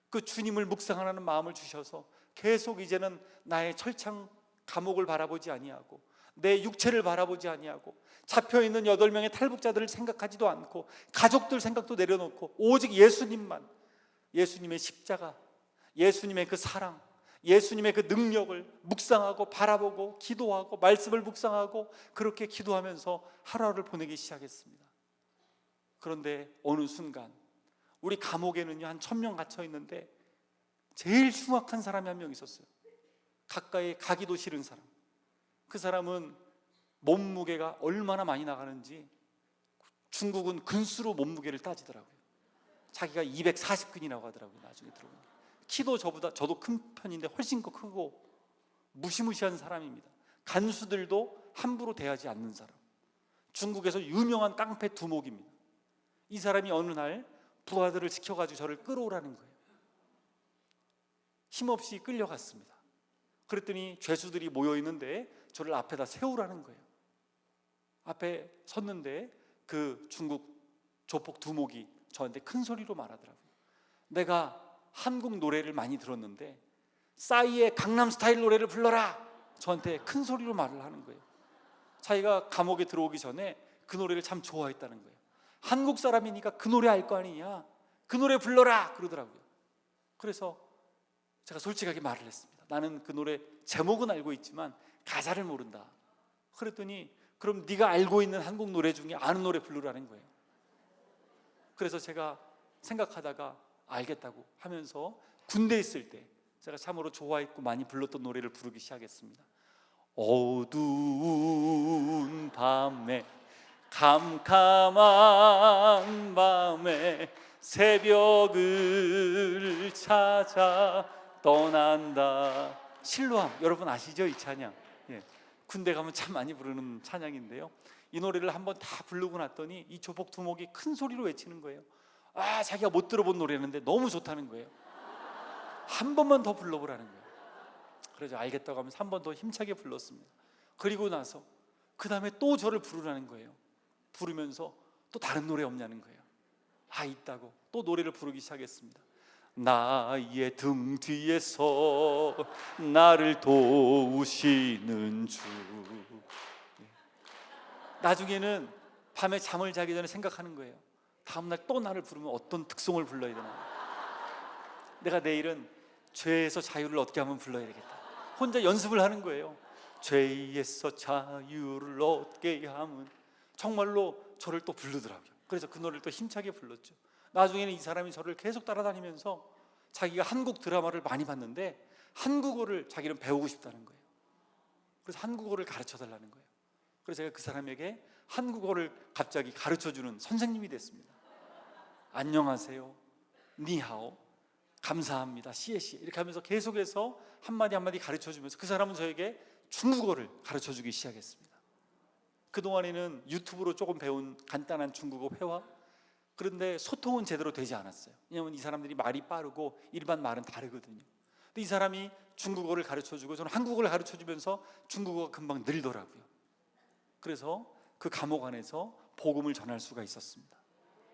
그 주님을 묵상하는 마음을 주셔서 계속 이제는 나의 철창 감옥을 바라보지 아니하고 내 육체를 바라보지 아니하고 잡혀있는 8명의 탈북자들을 생각하지도 않고 가족들 생각도 내려놓고 오직 예수님만, 예수님의 십자가, 예수님의 그 사랑, 예수님의 그 능력을 묵상하고 바라보고 기도하고 말씀을 묵상하고 그렇게 기도하면서 하루하루를 보내기 시작했습니다. 그런데 어느 순간 우리 감옥에는요 한 1000명 갇혀 있는데 제일 흉악한 사람이 한 명 있었어요. 가까이 가기도 싫은 사람. 그 사람은 몸무게가 얼마나 많이 나가는지 중국은 근수로 몸무게를 따지더라고요. 자기가 240근이라고 하더라고요. 나중에 들어보니까 키도 저도 큰 편인데 훨씬 더 크고 무시무시한 사람입니다. 간수들도 함부로 대하지 않는 사람. 중국에서 유명한 깡패 두목입니다. 이 사람이 어느 날 부하들을 시켜가지고 저를 끌어오라는 거예요. 힘없이 끌려갔습니다. 그랬더니 죄수들이 모여있는데 저를 앞에다 세우라는 거예요. 앞에 섰는데 그 중국 조폭 두목이 저한테 큰 소리로 말하더라고요. 내가 한국 노래를 많이 들었는데 싸이의 강남스타일 노래를 불러라. 저한테 큰 소리로 말을 하는 거예요. 자기가 감옥에 들어오기 전에 그 노래를 참 좋아했다는 거예요. 한국 사람이니까 그 노래 알 거 아니냐, 그 노래 불러라 그러더라고요. 그래서 제가 솔직하게 말을 했습니다. 나는 그 노래 제목은 알고 있지만 가사를 모른다. 그랬더니 그럼 네가 알고 있는 한국 노래 중에 아는 노래 부르라는 거예요. 그래서 제가 생각하다가 알겠다고 하면서 군대에 있을 때 제가 참으로 좋아했고 많이 불렀던 노래를 부르기 시작했습니다. 어두운 밤에 캄캄한 밤에 새벽을 찾아 떠난다. 실로암 여러분 아시죠? 이 찬양. 예. 군대 가면 참 많이 부르는 찬양인데요. 이 노래를 한번 다 부르고 났더니 이 조폭 두목이 큰 소리로 외치는 거예요. 아, 자기가 못 들어본 노래였는데 너무 좋다는 거예요. 한 번만 더 불러보라는 거예요. 그래서 알겠다고 하면서 한 번 더 힘차게 불렀습니다. 그리고 나서 그 다음에 또 저를 부르라는 거예요. 부르면서 또 다른 노래 없냐는 거예요. 아, 있다고 또 노래를 부르기 시작했습니다. 나의 등 뒤에서 나를 도우시는 주. 나중에는 밤에 잠을 자기 전에 생각하는 거예요. 다음날 또 나를 부르면 어떤 특송을 불러야 되나. 내가 내일은 죄에서 자유를 얻게 하면 불러야 되겠다. 혼자 연습을 하는 거예요. 죄에서 자유를 얻게 하면. 정말로 저를 또 부르더라고요. 그래서 그 노래를 또 힘차게 불렀죠. 나중에는 이 사람이 저를 계속 따라다니면서 자기가 한국 드라마를 많이 봤는데 한국어를 자기는 배우고 싶다는 거예요. 그래서 한국어를 가르쳐 달라는 거예요. 그래서 제가 그 사람에게 한국어를 갑자기 가르쳐주는 선생님이 됐습니다. 안녕하세요, 니하오, 감사합니다, 시에시 이렇게 하면서 계속해서 한마디 한마디 가르쳐주면서 그 사람은 저에게 중국어를 가르쳐주기 시작했습니다. 그동안에는 유튜브로 조금 배운 간단한 중국어 회화, 그런데 소통은 제대로 되지 않았어요. 왜냐하면 이 사람들이 말이 빠르고 일반 말은 다르거든요. 근데 이 사람이 중국어를 가르쳐주고 저는 한국어를 가르쳐주면서 중국어가 금방 늘더라고요. 그래서 그 감옥 안에서 복음을 전할 수가 있었습니다.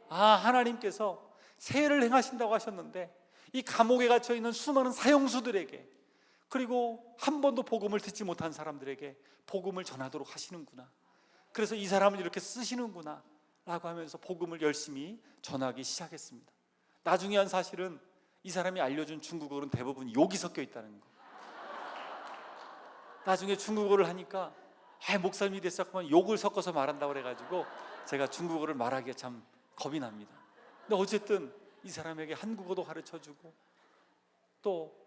아, 하나님께서 세례를 행하신다고 하셨는데 이 감옥에 갇혀 있는 수많은 사형수들에게, 그리고 한 번도 복음을 듣지 못한 사람들에게 복음을 전하도록 하시는구나. 그래서 이 사람을 이렇게 쓰시는구나 라고 하면서 복음을 열심히 전하기 시작했습니다. 나중에 한 사실은 이 사람이 알려준 중국어는 대부분 욕이 섞여 있다는 거. 나중에 중국어를 하니까 목사님이 됐었구만, 욕을 섞어서 말한다고 그래가지고 제가 중국어를 말하기가 참 겁이 납니다. 근데 어쨌든 이 사람에게 한국어도 가르쳐주고 또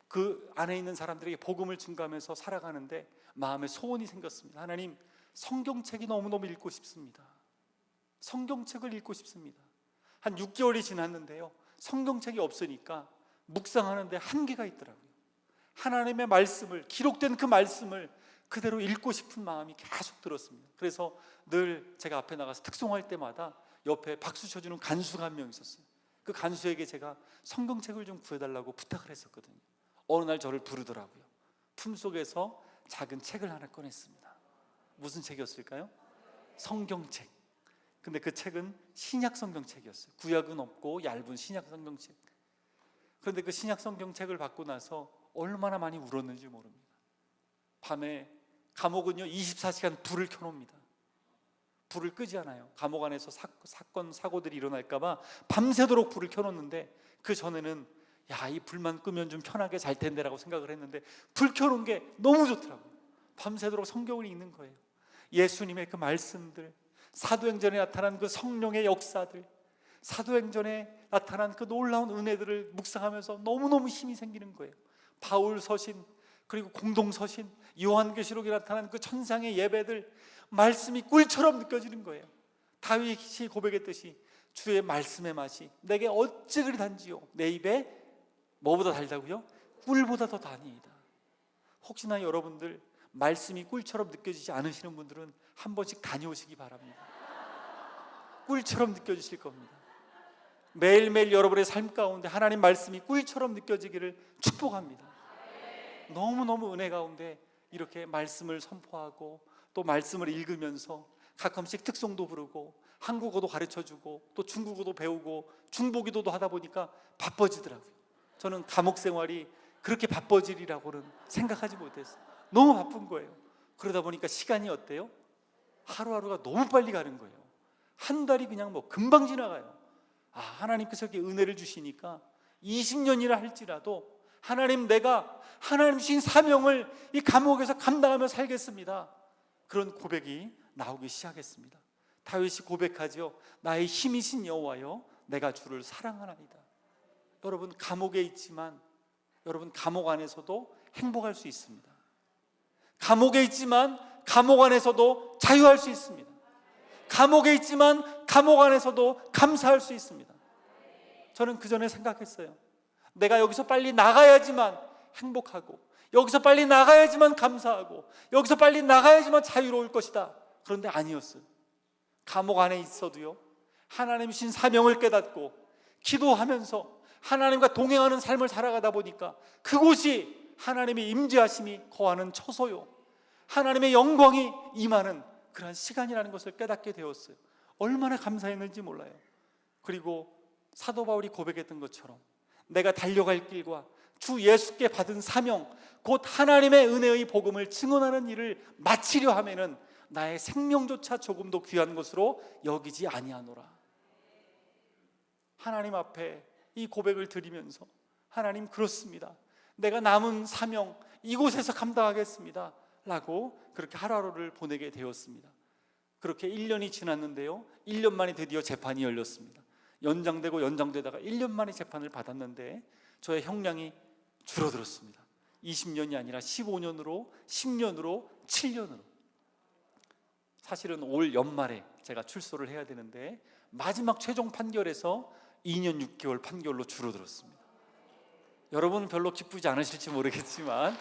그 안에 있는 사람들에게 복음을 증거하면서 살아가는데 마음에 소원이 생겼습니다. 하나님, 성경책이 너무너무 읽고 싶습니다. 성경책을 읽고 싶습니다. 한 6개월이 지났는데요, 성경책이 없으니까 묵상하는데 한계가 있더라고요. 하나님의 말씀을, 기록된 그 말씀을 그대로 읽고 싶은 마음이 계속 들었습니다. 그래서 늘 제가 앞에 나가서 특송할 때마다 옆에 박수 쳐주는 간수가 한 명 있었어요. 그 간수에게 제가 성경책을 좀 구해달라고 부탁을 했었거든요. 어느 날 저를 부르더라고요. 품속에서 작은 책을 하나 꺼냈습니다. 무슨 책이었을까요? 성경책. 근데 그 책은 신약 성경책이었어요. 구약은 없고 얇은 신약 성경책. 그런데 그 신약 성경책을 받고 나서 얼마나 많이 울었는지 모릅니다. 밤에 감옥은요 24시간 불을 켜놓습니다. 불을 끄지 않아요. 감옥 안에서 사건 사고들이 일어날까 봐 밤새도록 불을 켜놓는데, 그 전에는 이 불만 끄면 좀 편하게 잘 텐데 라고 생각을 했는데 불 켜놓은 게 너무 좋더라고요. 밤새도록 성경을 읽는 거예요. 예수님의 그 말씀들, 사도행전에 나타난 그 성령의 역사들, 사도행전에 나타난 그 놀라운 은혜들을 묵상하면서 너무너무 힘이 생기는 거예요. 바울 서신, 그리고 공동 서신, 요한계시록에 나타난 그 천상의 예배들, 말씀이 꿀처럼 느껴지는 거예요. 다윗이 고백했듯이 주의 말씀의 맛이 내게 어찌 그리 단지요, 내 입에 뭐보다 달다고요? 꿀보다 더 다니다. 혹시나 여러분들 말씀이 꿀처럼 느껴지지 않으시는 분들은 한 번씩 다녀오시기 바랍니다. 꿀처럼 느껴지실 겁니다. 매일매일 여러분의 삶 가운데 하나님 말씀이 꿀처럼 느껴지기를 축복합니다. 너무너무 은혜 가운데 이렇게 말씀을 선포하고 또 말씀을 읽으면서 가끔씩 특송도 부르고 한국어도 가르쳐주고 또 중국어도 배우고 중보기도도 하다 보니까 바빠지더라고요. 저는 감옥 생활이 그렇게 바빠지리라고는 생각하지 못했어요. 너무 바쁜 거예요. 그러다 보니까 시간이 어때요? 하루하루가 너무 빨리 가는 거예요. 한 달이 그냥 뭐 금방 지나가요. 하나님께서 이렇게 은혜를 주시니까 20년이라 할지라도 하나님, 내가 하나님 주신 사명을 이 감옥에서 감당하며 살겠습니다. 그런 고백이 나오기 시작했습니다. 다윗이 고백하죠. 나의 힘이신 여호와여, 내가 주를 사랑하나이다. 여러분, 감옥에 있지만 여러분, 감옥 안에서도 행복할 수 있습니다. 감옥에 있지만 감옥 안에서도 자유할 수 있습니다. 감옥에 있지만 감옥 안에서도 감사할 수 있습니다. 저는 그 전에 생각했어요. 내가 여기서 빨리 나가야지만 행복하고, 여기서 빨리 나가야지만 감사하고, 여기서 빨리 나가야지만 자유로울 것이다. 그런데 아니었어요. 감옥 안에 있어도요, 하나님 주신 사명을 깨닫고 기도하면서 하나님과 동행하는 삶을 살아가다 보니까 그곳이 하나님의 임재하심이 거하는 처소요, 하나님의 영광이 임하는 그런 시간이라는 것을 깨닫게 되었어요. 얼마나 감사했는지 몰라요. 그리고 사도 바울이 고백했던 것처럼 내가 달려갈 길과 주 예수께 받은 사명, 곧 하나님의 은혜의 복음을 증언하는 일을 마치려 하면은 나의 생명조차 조금도 귀한 것으로 여기지 아니하노라. 하나님 앞에 이 고백을 드리면서, 하나님, 그렇습니다, 내가 남은 사명 이곳에서 감당하겠습니다 라고 그렇게 하루하루를 보내게 되었습니다. 그렇게 1년이 지났는데요, 1년 만에 드디어 재판이 열렸습니다. 연장되고 연장되다가 1년 만에 재판을 받았는데 저의 형량이 줄어들었습니다. 20년이 아니라 15년으로, 10년으로, 7년으로. 사실은 올 연말에 제가 출소를 해야 되는데 마지막 최종 판결에서 2년 6개월 판결로 줄어들었습니다. 여러분은 별로 기쁘지 않으실지 모르겠지만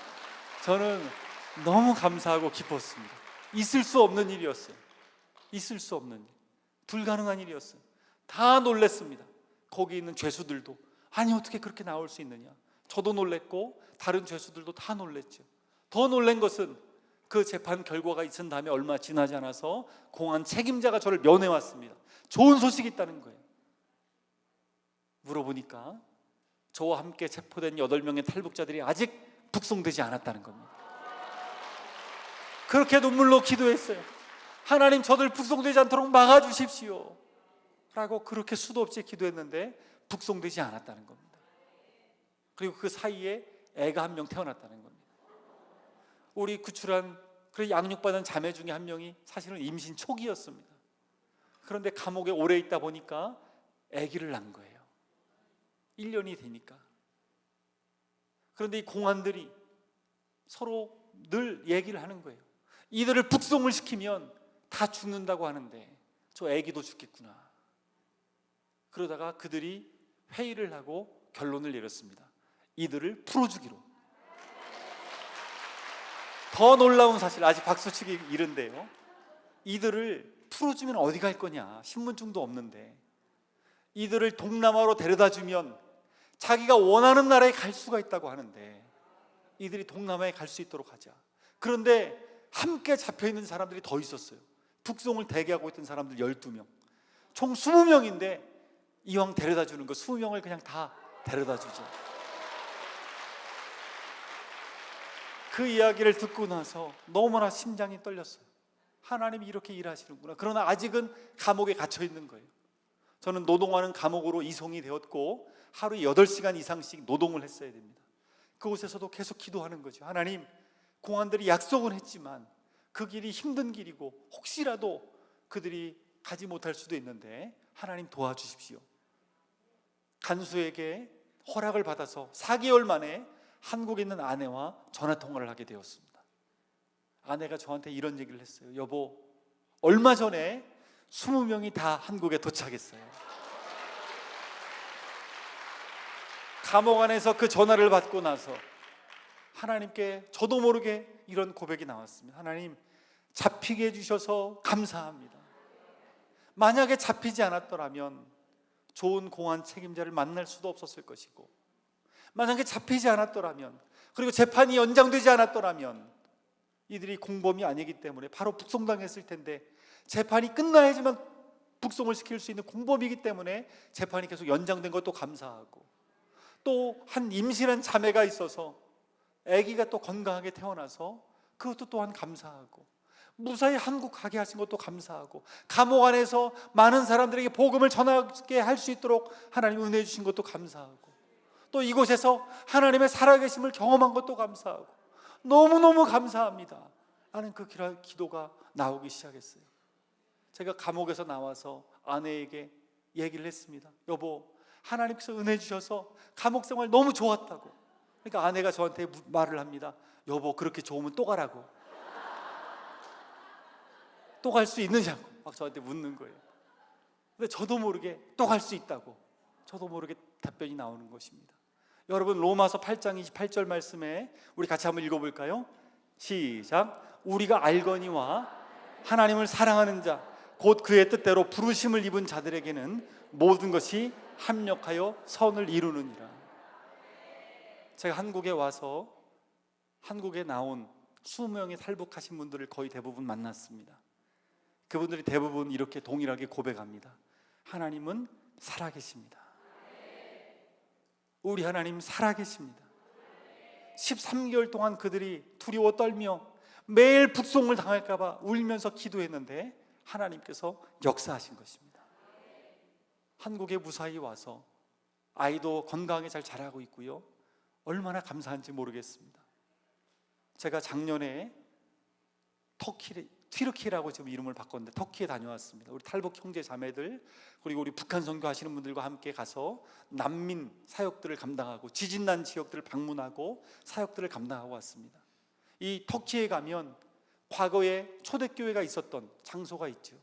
저는 너무 감사하고 기뻤습니다. 있을 수 없는 일이었어요. 있을 수 없는 일, 불가능한 일이었어요. 다 놀랬습니다. 거기 있는 죄수들도, 아니 어떻게 그렇게 나올 수 있느냐. 저도 놀랬고 다른 죄수들도 다 놀랬죠. 더 놀란 것은 그 재판 결과가 있은 다음에 얼마 지나지 않아서 공안 책임자가 저를 면회 왔습니다. 좋은 소식이 있다는 거예요. 물어보니까 저와 함께 체포된 8명의 탈북자들이 아직 북송되지 않았다는 겁니다. 그렇게 눈물로 기도했어요. 하나님, 저들 북송되지 않도록 막아주십시오 라고 그렇게 수도 없이 기도했는데 북송되지 않았다는 겁니다. 그리고 그 사이에 애가 한 명 태어났다는 겁니다. 우리 구출한 그 양육받은 자매 중에 한 명이 사실은 임신 초기였습니다. 그런데 감옥에 오래 있다 보니까 아기를 낳은 거예요. 1년이 되니까. 그런데 이 공안들이 서로 늘 얘기를 하는 거예요. 이들을 북송을 시키면 다 죽는다고 하는데 저 아기도 죽겠구나. 그러다가 그들이 회의를 하고 결론을 내렸습니다. 이들을 풀어주기로. 더 놀라운 사실, 아직 박수치기 이른데요, 이들을 풀어주면 어디 갈 거냐, 신분증도 없는데. 이들을 동남아로 데려다 주면 자기가 원하는 나라에 갈 수가 있다고 하는데 이들이 동남아에 갈 수 있도록 하자. 그런데 함께 잡혀있는 사람들이 더 있었어요. 북송을 대기하고 있던 사람들 12명, 총 20명인데 이왕 데려다 주는 거 20명을 그냥 다 데려다 주자. 그 이야기를 듣고 나서 너무나 심장이 떨렸어요. 하나님이 이렇게 일하시는구나. 그러나 아직은 감옥에 갇혀 있는 거예요. 저는 노동하는 감옥으로 이송이 되었고 하루에 8시간 이상씩 노동을 했어야 됩니다. 그곳에서도 계속 기도하는 거죠. 하나님, 공안들이 약속은 했지만 그 길이 힘든 길이고 혹시라도 그들이 가지 못할 수도 있는데 하나님 도와주십시오. 간수에게 허락을 받아서 4개월 만에 한국에 있는 아내와 전화통화를 하게 되었습니다. 아내가 저한테 이런 얘기를 했어요. 여보, 얼마 전에 20명이 다 한국에 도착했어요. 감옥 안에서 그 전화를 받고 나서 하나님께 저도 모르게 이런 고백이 나왔습니다. 하나님, 잡히게 해주셔서 감사합니다. 만약에 잡히지 않았더라면 좋은 공안 책임자를 만날 수도 없었을 것이고, 만약에 잡히지 않았더라면, 그리고 재판이 연장되지 않았더라면 이들이 공범이 아니기 때문에 바로 북송당했을 텐데, 재판이 끝나야지만 북송을 시킬 수 있는 공범이기 때문에 재판이 계속 연장된 것도 감사하고, 또 한 임신한 자매가 있어서 아기가 또 건강하게 태어나서 그것도 또한 감사하고, 무사히 한국 가게 하신 것도 감사하고, 감옥 안에서 많은 사람들에게 복음을 전하게 할 수 있도록 하나님 은혜 주신 것도 감사하고, 또 이곳에서 하나님의 살아계심을 경험한 것도 감사하고, 너무너무 감사합니다 하는 그 기도가 나오기 시작했어요. 제가 감옥에서 나와서 아내에게 얘기를 했습니다. 여보, 하나님께서 은혜 주셔서 감옥 생활 너무 좋았다고. 그러니까 아내가 저한테 말을 합니다. 여보, 그렇게 좋으면 또 가라고. 또 갈 수 있느냐고 막 저한테 묻는 거예요. 근데 저도 모르게 또 갈 수 있다고, 저도 모르게 답변이 나오는 것입니다. 여러분, 로마서 8장 28절 말씀에 우리 같이 한번 읽어볼까요? 시작. 우리가 알거니와 하나님을 사랑하는 자 곧 그의 뜻대로 부르심을 입은 자들에게는 모든 것이 합력하여 선을 이루느니라. 제가 한국에 와서 한국에 나온 20명의 탈북하신 분들을 거의 대부분 만났습니다. 그분들이 대부분 이렇게 동일하게 고백합니다. 하나님은 살아계십니다. 우리 하나님 살아계십니다. 13개월 동안 그들이 두려워 떨며 매일 북송을 당할까 봐 울면서 기도했는데 하나님께서 역사하신 것입니다. 한국에 무사히 와서 아이도 건강하게 잘 자라고 있고요, 얼마나 감사한지 모르겠습니다. 제가 작년에 튀르키라고 지금 이름을 바꿨는데 터키에 다녀왔습니다. 우리 탈북 형제 자매들, 그리고 우리 북한 선교하시는 분들과 함께 가서 난민 사역들을 감당하고 지진난 지역들을 방문하고 사역들을 감당하고 왔습니다. 이 터키에 가면 과거에 초대교회가 있었던 장소가 있죠.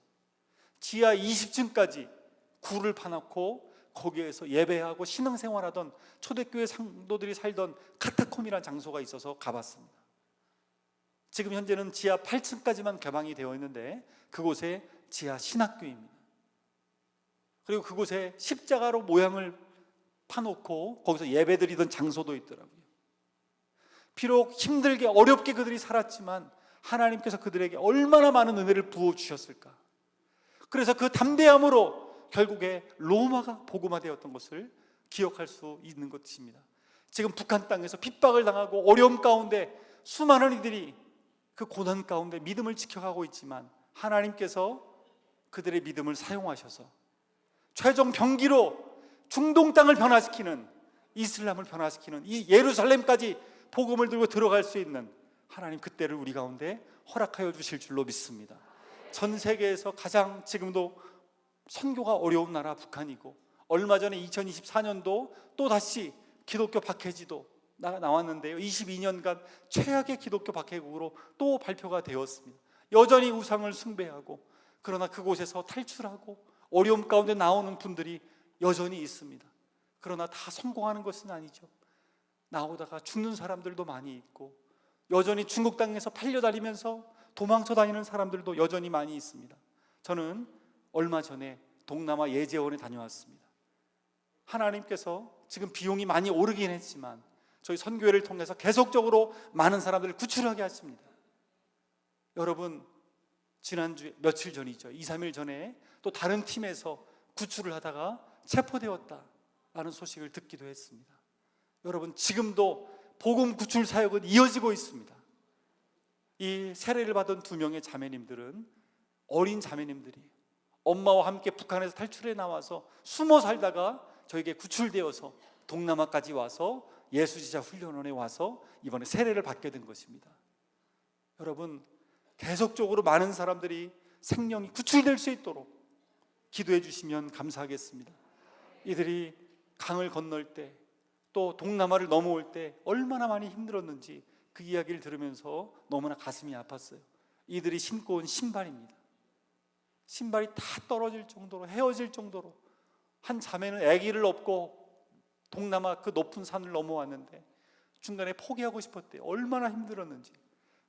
지하 20층까지 굴을 파놓고 거기에서 예배하고 신앙생활하던 초대교회 상도들이 살던 카타콤이라는 장소가 있어서 가봤습니다. 지금 현재는 지하 8층까지만 개방이 되어 있는데 그곳에 지하 신학교입니다. 그리고 그곳에 십자가로 모양을 파놓고 거기서 예배드리던 장소도 있더라고요. 비록 힘들게 어렵게 그들이 살았지만 하나님께서 그들에게 얼마나 많은 은혜를 부어주셨을까. 그래서 그 담대함으로 결국에 로마가 복음화되었던 것을 기억할 수 있는 것입니다. 지금 북한 땅에서 핍박을 당하고 어려움 가운데 수많은 이들이 그 고난 가운데 믿음을 지켜가고 있지만 하나님께서 그들의 믿음을 사용하셔서 최종 병기로 중동 땅을 변화시키는, 이슬람을 변화시키는 이 예루살렘까지 복음을 들고 들어갈 수 있는 하나님, 그때를 우리 가운데 허락하여 주실 줄로 믿습니다. 전 세계에서 가장 지금도 선교가 어려운 나라 북한이고, 얼마 전에 2024년도 또 다시 기독교 박해지도 나왔는데요, 22년간 최악의 기독교 박해국으로 또 발표가 되었습니다. 여전히 우상을 숭배하고, 그러나 그곳에서 탈출하고 어려움 가운데 나오는 분들이 여전히 있습니다. 그러나 다 성공하는 것은 아니죠. 나오다가 죽는 사람들도 많이 있고, 여전히 중국 땅에서 팔려다니면서 도망쳐 다니는 사람들도 여전히 많이 있습니다. 저는 얼마 전에 동남아 예제원에 다녀왔습니다. 하나님께서 지금 비용이 많이 오르긴 했지만 저희 선교회를 통해서 계속적으로 많은 사람들을 구출하게 하십니다. 여러분, 지난주에 며칠 전이죠, 2, 3일 전에 또 다른 팀에서 구출을 하다가 체포되었다라는 소식을 듣기도 했습니다. 여러분, 지금도 복음 구출 사역은 이어지고 있습니다. 이 세례를 받은 2명의 자매님들은 어린 자매님들이 엄마와 함께 북한에서 탈출해 나와서 숨어 살다가 저에게 구출되어서 동남아까지 와서 예수지자 훈련원에 와서 이번에 세례를 받게 된 것입니다. 여러분, 계속적으로 많은 사람들이 생명이 구출될 수 있도록 기도해 주시면 감사하겠습니다. 이들이 강을 건널 때, 또 동남아를 넘어올 때 얼마나 많이 힘들었는지 그 이야기를 들으면서 너무나 가슴이 아팠어요. 이들이 신고 온 신발입니다. 신발이 다 떨어질 정도로, 헤어질 정도로, 한 자매는 아기를 업고 동남아 그 높은 산을 넘어왔는데 중간에 포기하고 싶었대요. 얼마나 힘들었는지.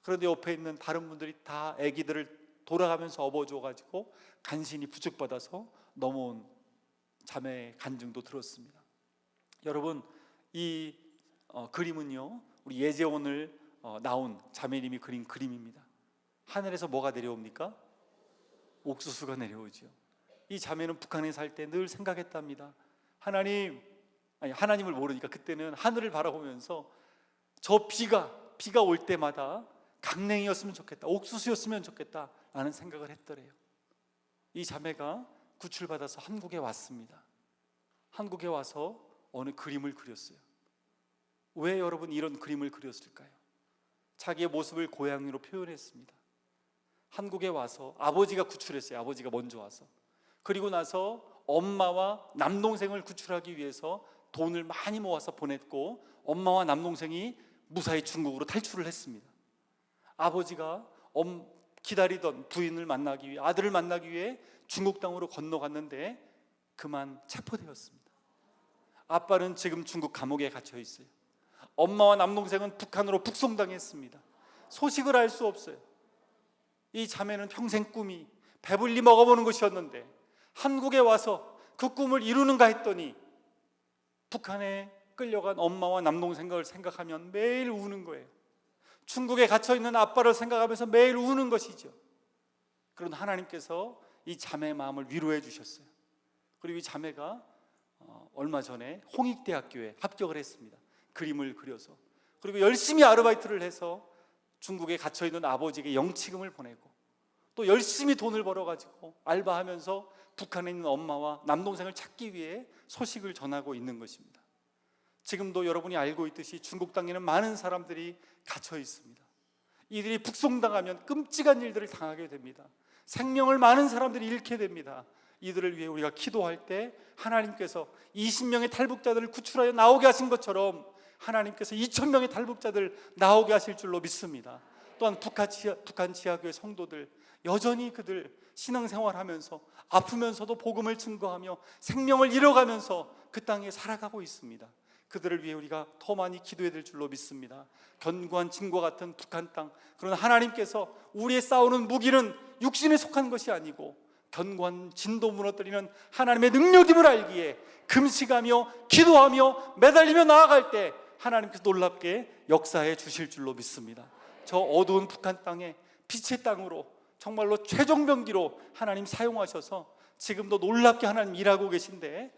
그런데 옆에 있는 다른 분들이 다 아기들을 돌아가면서 업어줘가지고 간신히 부축받아서 넘어온 자매의 간증도 들었습니다. 여러분, 이 그림은요, 우리 예재원을 나온 자매님이 그린 그림입니다. 하늘에서 뭐가 내려옵니까? 옥수수가 내려오죠. 이 자매는 북한에 살 때 늘 생각했답니다. 하나님을 모르니까 그때는 하늘을 바라보면서 저 비가 올 때마다 강냉이였으면 좋겠다, 옥수수였으면 좋겠다 라는 생각을 했더래요. 이 자매가 구출받아서 한국에 왔습니다. 한국에 와서 어느 그림을 그렸어요. 왜 여러분 이런 그림을 그렸을까요? 자기의 모습을 고양이로 표현했습니다. 한국에 와서 아버지가 구출했어요. 아버지가 먼저 와서. 그리고 나서 엄마와 남동생을 구출하기 위해서 돈을 많이 모아서 보냈고, 엄마와 남동생이 무사히 중국으로 탈출을 했습니다. 아버지가 기다리던 부인을 만나기 위해, 아들을 만나기 위해 중국 땅으로 건너갔는데 그만 체포되었습니다. 아빠는 지금 중국 감옥에 갇혀 있어요. 엄마와 남동생은 북한으로 북송당했습니다. 소식을 알 수 없어요. 이 자매는 평생 꿈이 배불리 먹어보는 것이었는데 한국에 와서 그 꿈을 이루는가 했더니 북한에 끌려간 엄마와 남동생을 생각하면 매일 우는 거예요. 중국에 갇혀있는 아빠를 생각하면서 매일 우는 것이죠. 그런데 하나님께서 이 자매의 마음을 위로해 주셨어요. 그리고 이 자매가 얼마 전에 홍익대학교에 합격을 했습니다. 그림을 그려서. 그리고 열심히 아르바이트를 해서 중국에 갇혀있는 아버지에게 영치금을 보내고, 또 열심히 돈을 벌어가지고 알바하면서 북한에 있는 엄마와 남동생을 찾기 위해 소식을 전하고 있는 것입니다. 지금도 여러분이 알고 있듯이 중국 땅에는 많은 사람들이 갇혀 있습니다. 이들이 북송당하면 끔찍한 일들을 당하게 됩니다. 생명을 많은 사람들이 잃게 됩니다. 이들을 위해 우리가 기도할 때 하나님께서 20명의 탈북자들을 구출하여 나오게 하신 것처럼 하나님께서 2000명의 탈북자들 나오게 하실 줄로 믿습니다. 또한 북한 지하교회 성도들, 여전히 그들 신앙생활하면서 아프면서도 복음을 증거하며 생명을 잃어가면서 그 땅에 살아가고 있습니다. 그들을 위해 우리가 더 많이 기도해야 될 줄로 믿습니다. 견고한 진과 같은 북한 땅, 그러나 하나님께서 우리의 싸우는 무기는 육신에 속한 것이 아니고 견고한 진도 무너뜨리는 하나님의 능력임을 알기에 금식하며 기도하며 매달리며 나아갈 때 하나님께서 놀랍게 역사해 주실 줄로 믿습니다. 저 어두운 북한 땅에 빛의 땅으로 정말로 최종병기로 하나님 사용하셔서 지금도 놀랍게 하나님 일하고 계신데,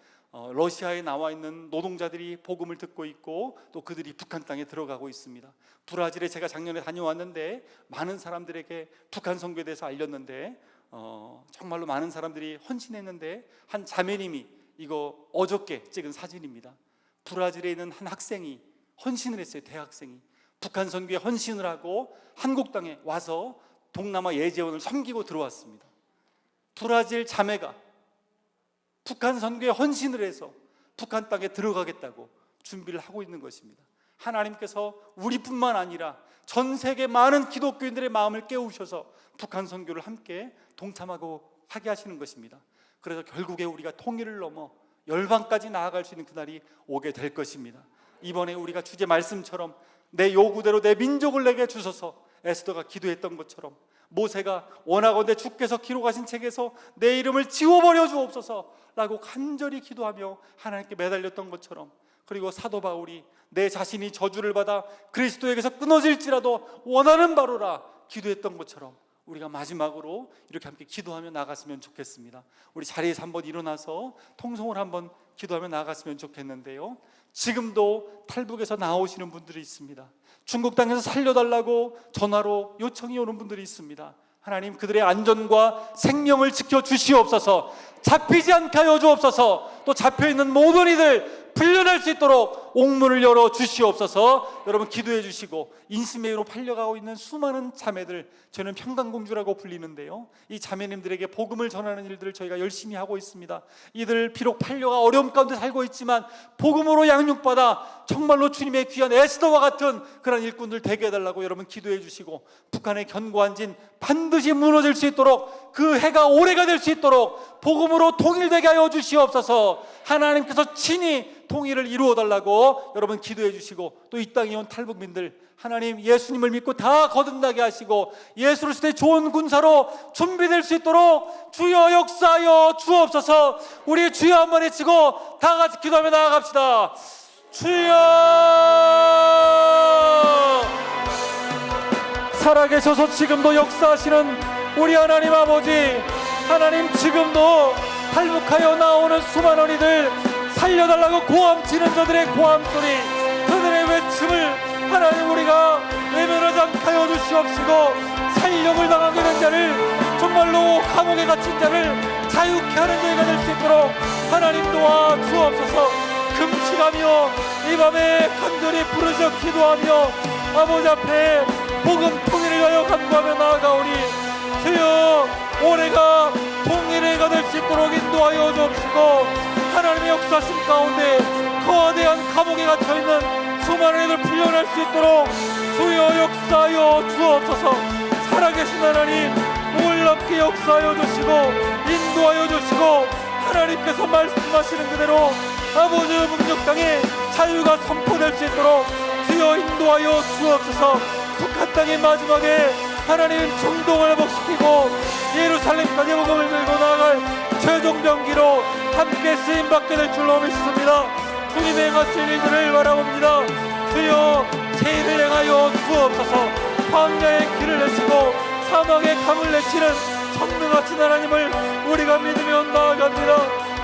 러시아에 나와 있는 노동자들이 복음을 듣고 있고 또 그들이 북한 땅에 들어가고 있습니다. 브라질에 제가 작년에 다녀왔는데 많은 사람들에게 북한 선교에 대해서 알렸는데 정말로 많은 사람들이 헌신했는데, 한 자매님이 이거 어저께 찍은 사진입니다. 브라질에 있는 한 학생이 헌신을 했어요. 대학생이 북한 선교에 헌신을 하고 한국 땅에 와서 동남아 예재원을 섬기고 들어왔습니다. 브라질 자매가 북한 선교에 헌신을 해서 북한 땅에 들어가겠다고 준비를 하고 있는 것입니다. 하나님께서 우리뿐만 아니라 전 세계 많은 기독교인들의 마음을 깨우셔서 북한 선교를 함께 동참하고 하게 하시는 것입니다. 그래서 결국에 우리가 통일을 넘어 열방까지 나아갈 수 있는 그날이 오게 될 것입니다. 이번에 우리가 주제 말씀처럼 내 요구대로 내 민족을 내게 주소서, 에스더가 기도했던 것처럼, 모세가 원하건대 주께서 기록하신 책에서 내 이름을 지워버려 주옵소서 라고 간절히 기도하며 하나님께 매달렸던 것처럼, 그리고 사도 바울이 내 자신이 저주를 받아 그리스도에게서 끊어질지라도 원하는 바로라 기도했던 것처럼 우리가 마지막으로 이렇게 함께 기도하며 나갔으면 좋겠습니다. 우리 자리에서 한번 일어나서 통성을 한번 기도하며 나갔으면 좋겠는데요, 지금도 탈북에서 나오시는 분들이 있습니다. 중국 땅에서 살려달라고 전화로 요청이 오는 분들이 있습니다. 하나님, 그들의 안전과 생명을 지켜주시옵소서. 잡히지 않게 하여 주옵소서. 또 잡혀있는 모든 이들 풀려날 수 있도록 옥문을 열어 주시옵소서. 여러분 기도해 주시고, 인신매로 팔려가고 있는 수많은 자매들, 저는 평강공주라고 불리는데요, 이 자매님들에게 복음을 전하는 일들을 저희가 열심히 하고 있습니다. 이들 비록 팔려가 어려움 가운데 살고 있지만 복음으로 양육받아 정말로 주님의 귀한 에스더와 같은 그런 일꾼들 되게 해달라고 여러분 기도해 주시고, 북한의 견고한 진 반드시 무너질 수 있도록, 그 해가 올해가 될 수 있도록 복음으로 통일되게 하여 주시옵소서. 하나님께서 친히 통일을 이루어 달라고 여러분 기도해 주시고, 또 이 땅에 온 탈북민들 하나님 예수님을 믿고 다 거듭나게 하시고 예수를 시대 좋은 군사로 준비될 수 있도록 주여 역사하여 주옵소서. 우리 주여 한번 외치고 다 같이 기도하며 나아갑시다. 주여, 살아계셔서 지금도 역사하시는 우리 하나님 아버지, 하나님 지금도 탈북하여 나오는 수많은 이들 살려달라고 고함 치는 저들의 고함 소리, 그들의 외침을 하나님 우리가 외면하지 않게 하여 주시옵시고, 살령을 당하게 된 자를, 정말로 감옥에 갇힌 자를 자유케 하는 저희가 될 수 있도록 하나님 도와 주옵소서. 금식하며 이 밤에 간절히 부르짖어 기도하며 아버지 앞에 복음 통일을 위하여 간구하며 나아가오니, 주여 올해가 통일의 해가 될 수 있도록 인도하여 주옵시고, 하나님의 역사심 가운데 거대한 감옥에 갇혀있는 수많은 이들 풀려날 수 있도록 주여 역사하여 주옵소서. 살아계신 하나님 놀랍게 역사하여 주시고 인도하여 주시고, 하나님께서 말씀하시는 그대로 아버지의 북녘 땅에 자유가 선포될 수 있도록 주여 인도하여 주옵소서. 북한 땅의 마지막에 하나님 중동을 회복시키고 예루살렘까지 복음을 들고 나아갈 최종 병기로 함께 쓰임받게 될 줄로 믿습니다. 주님의 행하실 일들을 바라봅니다. 주여 세일을 행하여 주옵소서. 광야의 길을 내시고 사막의 강을 내시는 천능하신 하나님을 우리가 믿으며 나아갑니다.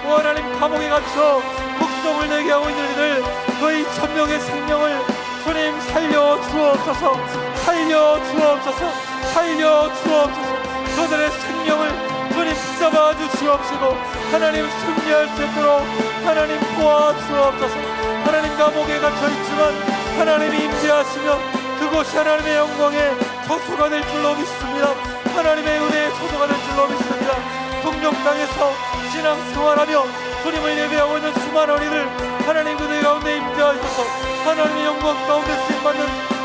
오 하나님, 감옥에 갇혀 북송을 내게 하고 있는 이들 거의 1000명의 생명을 주님 살려 주옵소서. 살려 주옵소서. 살려 주옵소서. 저들의 생명을 주님 붙잡아 주시옵시고 하나님 승리할 수 있도록 하나님 도와주옵소서. 하나님 감옥에 갇혀있지만 하나님이 임재하시며 그곳이 하나님의 영광의 처소가 될 줄로 믿습니다. 하나님의 은혜의 처소가 될 줄로 믿습니다. 북녘 땅에서 신앙생활하며 주님을 예배하고 있는 수많은 이들 하나님 그들 가운데 임재하셔서 하나님의 영광 가운데 쓰임받는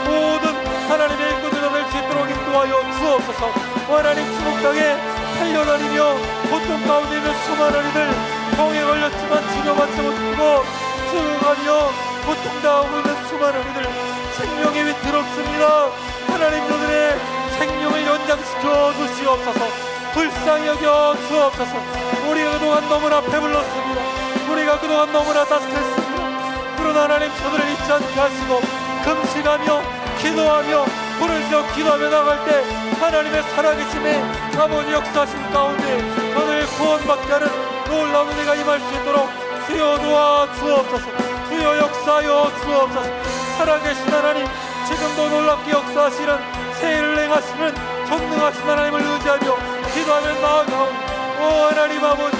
모든 하나님의 일꾼들이 될 수 있도록 인도하여 주옵소서. 하나님 주목 땅에 달려다니며 고통 가운데 있는 수많은 이들, 병에 걸렸지만 치료받지 못하고 수고하며 고통당하고 있는 수많은 이들 생명이 위태롭습니다. 하나님 저들의 생명을 연장시켜 주시옵소서. 불쌍히 여겨 주옵소서. 우리가 그동안 너무나 배불렀습니다. 우리가 그동안 너무나 따뜻했습니다. 그러나 하나님 저들을 잊지 않게 하시고 금식하며 기도하며 부르짖어 기도하며 나갈 때 하나님의 살아계심에 아버지 역사하신 가운데 저들을 구원받게 하는 놀라운 은혜가 임할 수 있도록 주여 도와 주옵소서. 주여 역사하여 주옵소서. 살아계신 하나님, 지금도 놀랍게 역사하시는 세일을 행하시는 전능하신 하나님을 의지하며 기도하며 나아가오니, 오 하나님 아버지,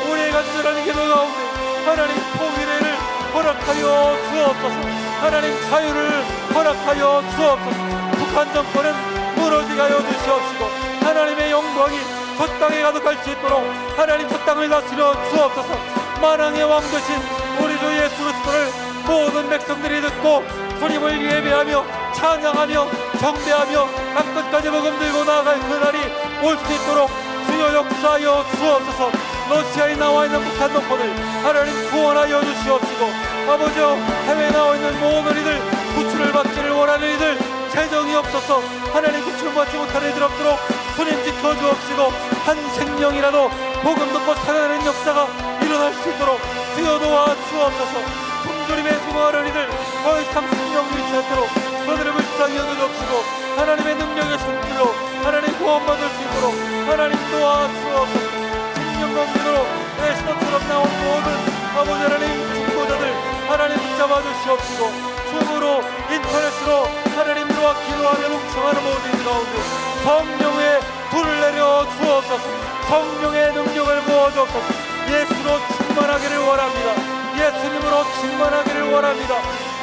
우리의 간절한 기도 가운데 하나님 통일을 허락하여 주옵소서. 하나님 자유를 허락하여 주옵소서. 북한 정권은 무너지게 하여 주시옵시고 하나님의 영광이 저 땅에 가득할 수 있도록 하나님 저 땅을 다스려 주옵소서. 만왕의 왕 되신 우리 주 예수 그리스도를 모든 백성들이 듣고 주님을 예배하며 찬양하며 경배하며 땅끝까지 복음 들고 나아갈 그날이 올 수 있도록 주여 역사하여 주옵소서. 러시아에 나와 있는 북한 동포들 하나님 구원하여 주시옵시고, 아버지여 해외에 나와 있는 모든 이들, 구출을 받기를 원하는 이들, 재정이 없어서 하나님 구출을 받지 못하는 이들 없도록 주님 지켜주옵시고, 한 생명이라도 복음 듣고 살아나는 역사가 일어날 수 있도록 주여 도와 주옵소서. 굶주림에 죽어가는 이들 더 이상 생명 잃지 않도록 저들을 불쌍히 여겨주옵시고 하나님의 능력의 손길로 하나님 구원받을 수 있도록 하나님 도와 주옵소서. 생명강민으로 애시너처럼 나온 모든 아버지 하나님 중보자들 하나님 붙잡아 주시옵시고, 줌으로 인터넷으로 하나님 들어와 기도하며 뭉쳐가는 모든 이 가운데 성령의 불을 내려 주옵소서. 성령의 능력을 부어 주옵소서. 예수로 충만하기를 원합니다. 예수님으로 충만하기를 원합니다.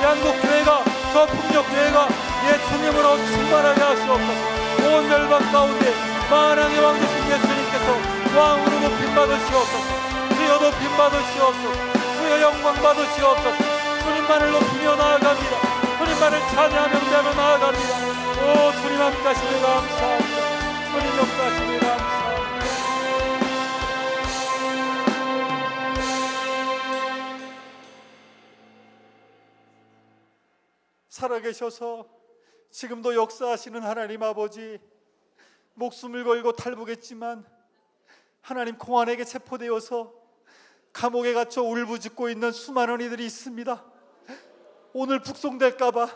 양국교회가 저 풍력교회가 예수님으로 충만하게 하시옵소서. 온 멸망 가운데 만왕의 왕 되신 예수님께서 왕으로 높임 받으시옵소서. 주여 높임 받으시옵소서. 주여 영광 받으시옵소서. 주님만을 높이며 나아갑니다. 주님만을 찬양하며 경배하며 나아갑니다. 오 주님 함께 하시니 감사합니다. 주님 역사하시니 감사합니다. 살아계셔서 지금도 역사하시는 하나님 아버지, 목숨을 걸고 탈북했지만 하나님 공안에게 체포되어서 감옥에 갇혀 울부짖고 있는 수많은 이들이 있습니다. 오늘 북송될까봐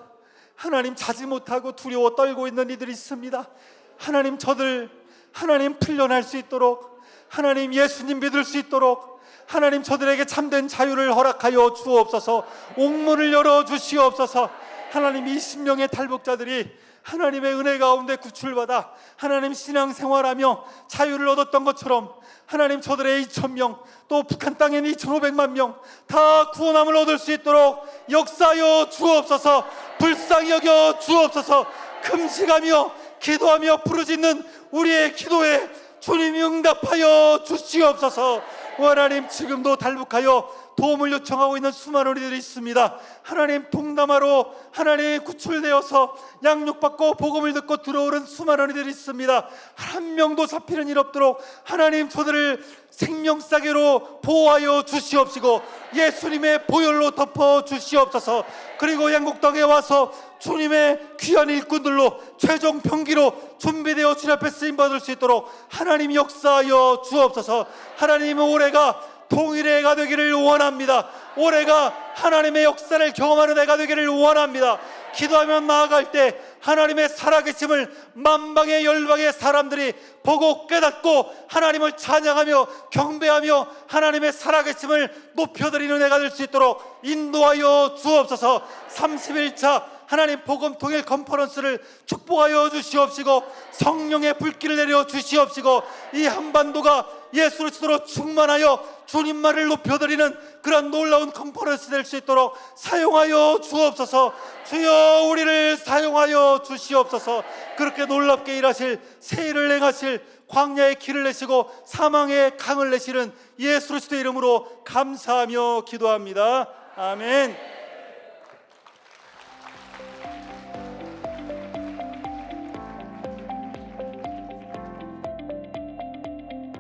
하나님 자지 못하고 두려워 떨고 있는 이들이 있습니다. 하나님 저들 하나님 풀려날 수 있도록, 하나님 예수님 믿을 수 있도록 하나님 저들에게 참된 자유를 허락하여 주옵소서. 옥문을 열어 주시옵소서. 하나님 20명의 탈북자들이 하나님의 은혜 가운데 구출받아 하나님 신앙생활하며 자유를 얻었던 것처럼 하나님 저들의 2,000명, 또 북한 땅엔 2,500만 명 다 구원함을 얻을 수 있도록 역사하여 주옵소서. 불쌍히 여겨 주옵소서. 금식하며 기도하며 부르짖는 우리의 기도에 주님이 응답하여 주시옵소서. 하나님 지금도 탈북하여 도움을 요청하고 있는 수많은 이들이 있습니다. 하나님 동남아로 하나님 구출되어서 양육받고 복음을 듣고 들어오는 수많은 이들이 있습니다. 한 명도 잡히는 일 없도록 하나님 저들을 생명싸개로 보호하여 주시옵시고 예수님의 보혈로 덮어 주시옵소서. 그리고 양국 땅에 와서 주님의 귀한 일꾼들로 최종 병기로 준비되어 주님 앞에 쓰임받을 수 있도록 하나님 역사하여 주옵소서. 하나님의 올해가 통일의 해가 되기를 원합니다. 올해가 하나님의 역사를 경험하는 해가 되기를 원합니다. 기도하며 나아갈 때 하나님의 살아계심을 만방의 열방의 사람들이 보고 깨닫고 하나님을 찬양하며 경배하며 하나님의 살아계심을 높여드리는 해가 될 수 있도록 인도하여 주옵소서. 31차 하나님 복음 통일 컨퍼런스를 축복하여 주시옵시고 성령의 불길을 내려 주시옵시고 이 한반도가 예수 그리스도로 충만하여 주님만을 높여드리는 그런 놀라운 컨퍼런스 될 수 있도록 사용하여 주옵소서. 주여 우리를 사용하여 주시옵소서. 그렇게 놀랍게 일하실, 새 일을 행하실, 광야의 길을 내시고 사망의 강을 내시는 예수 그리스도의 이름으로 감사하며 기도합니다. 아멘.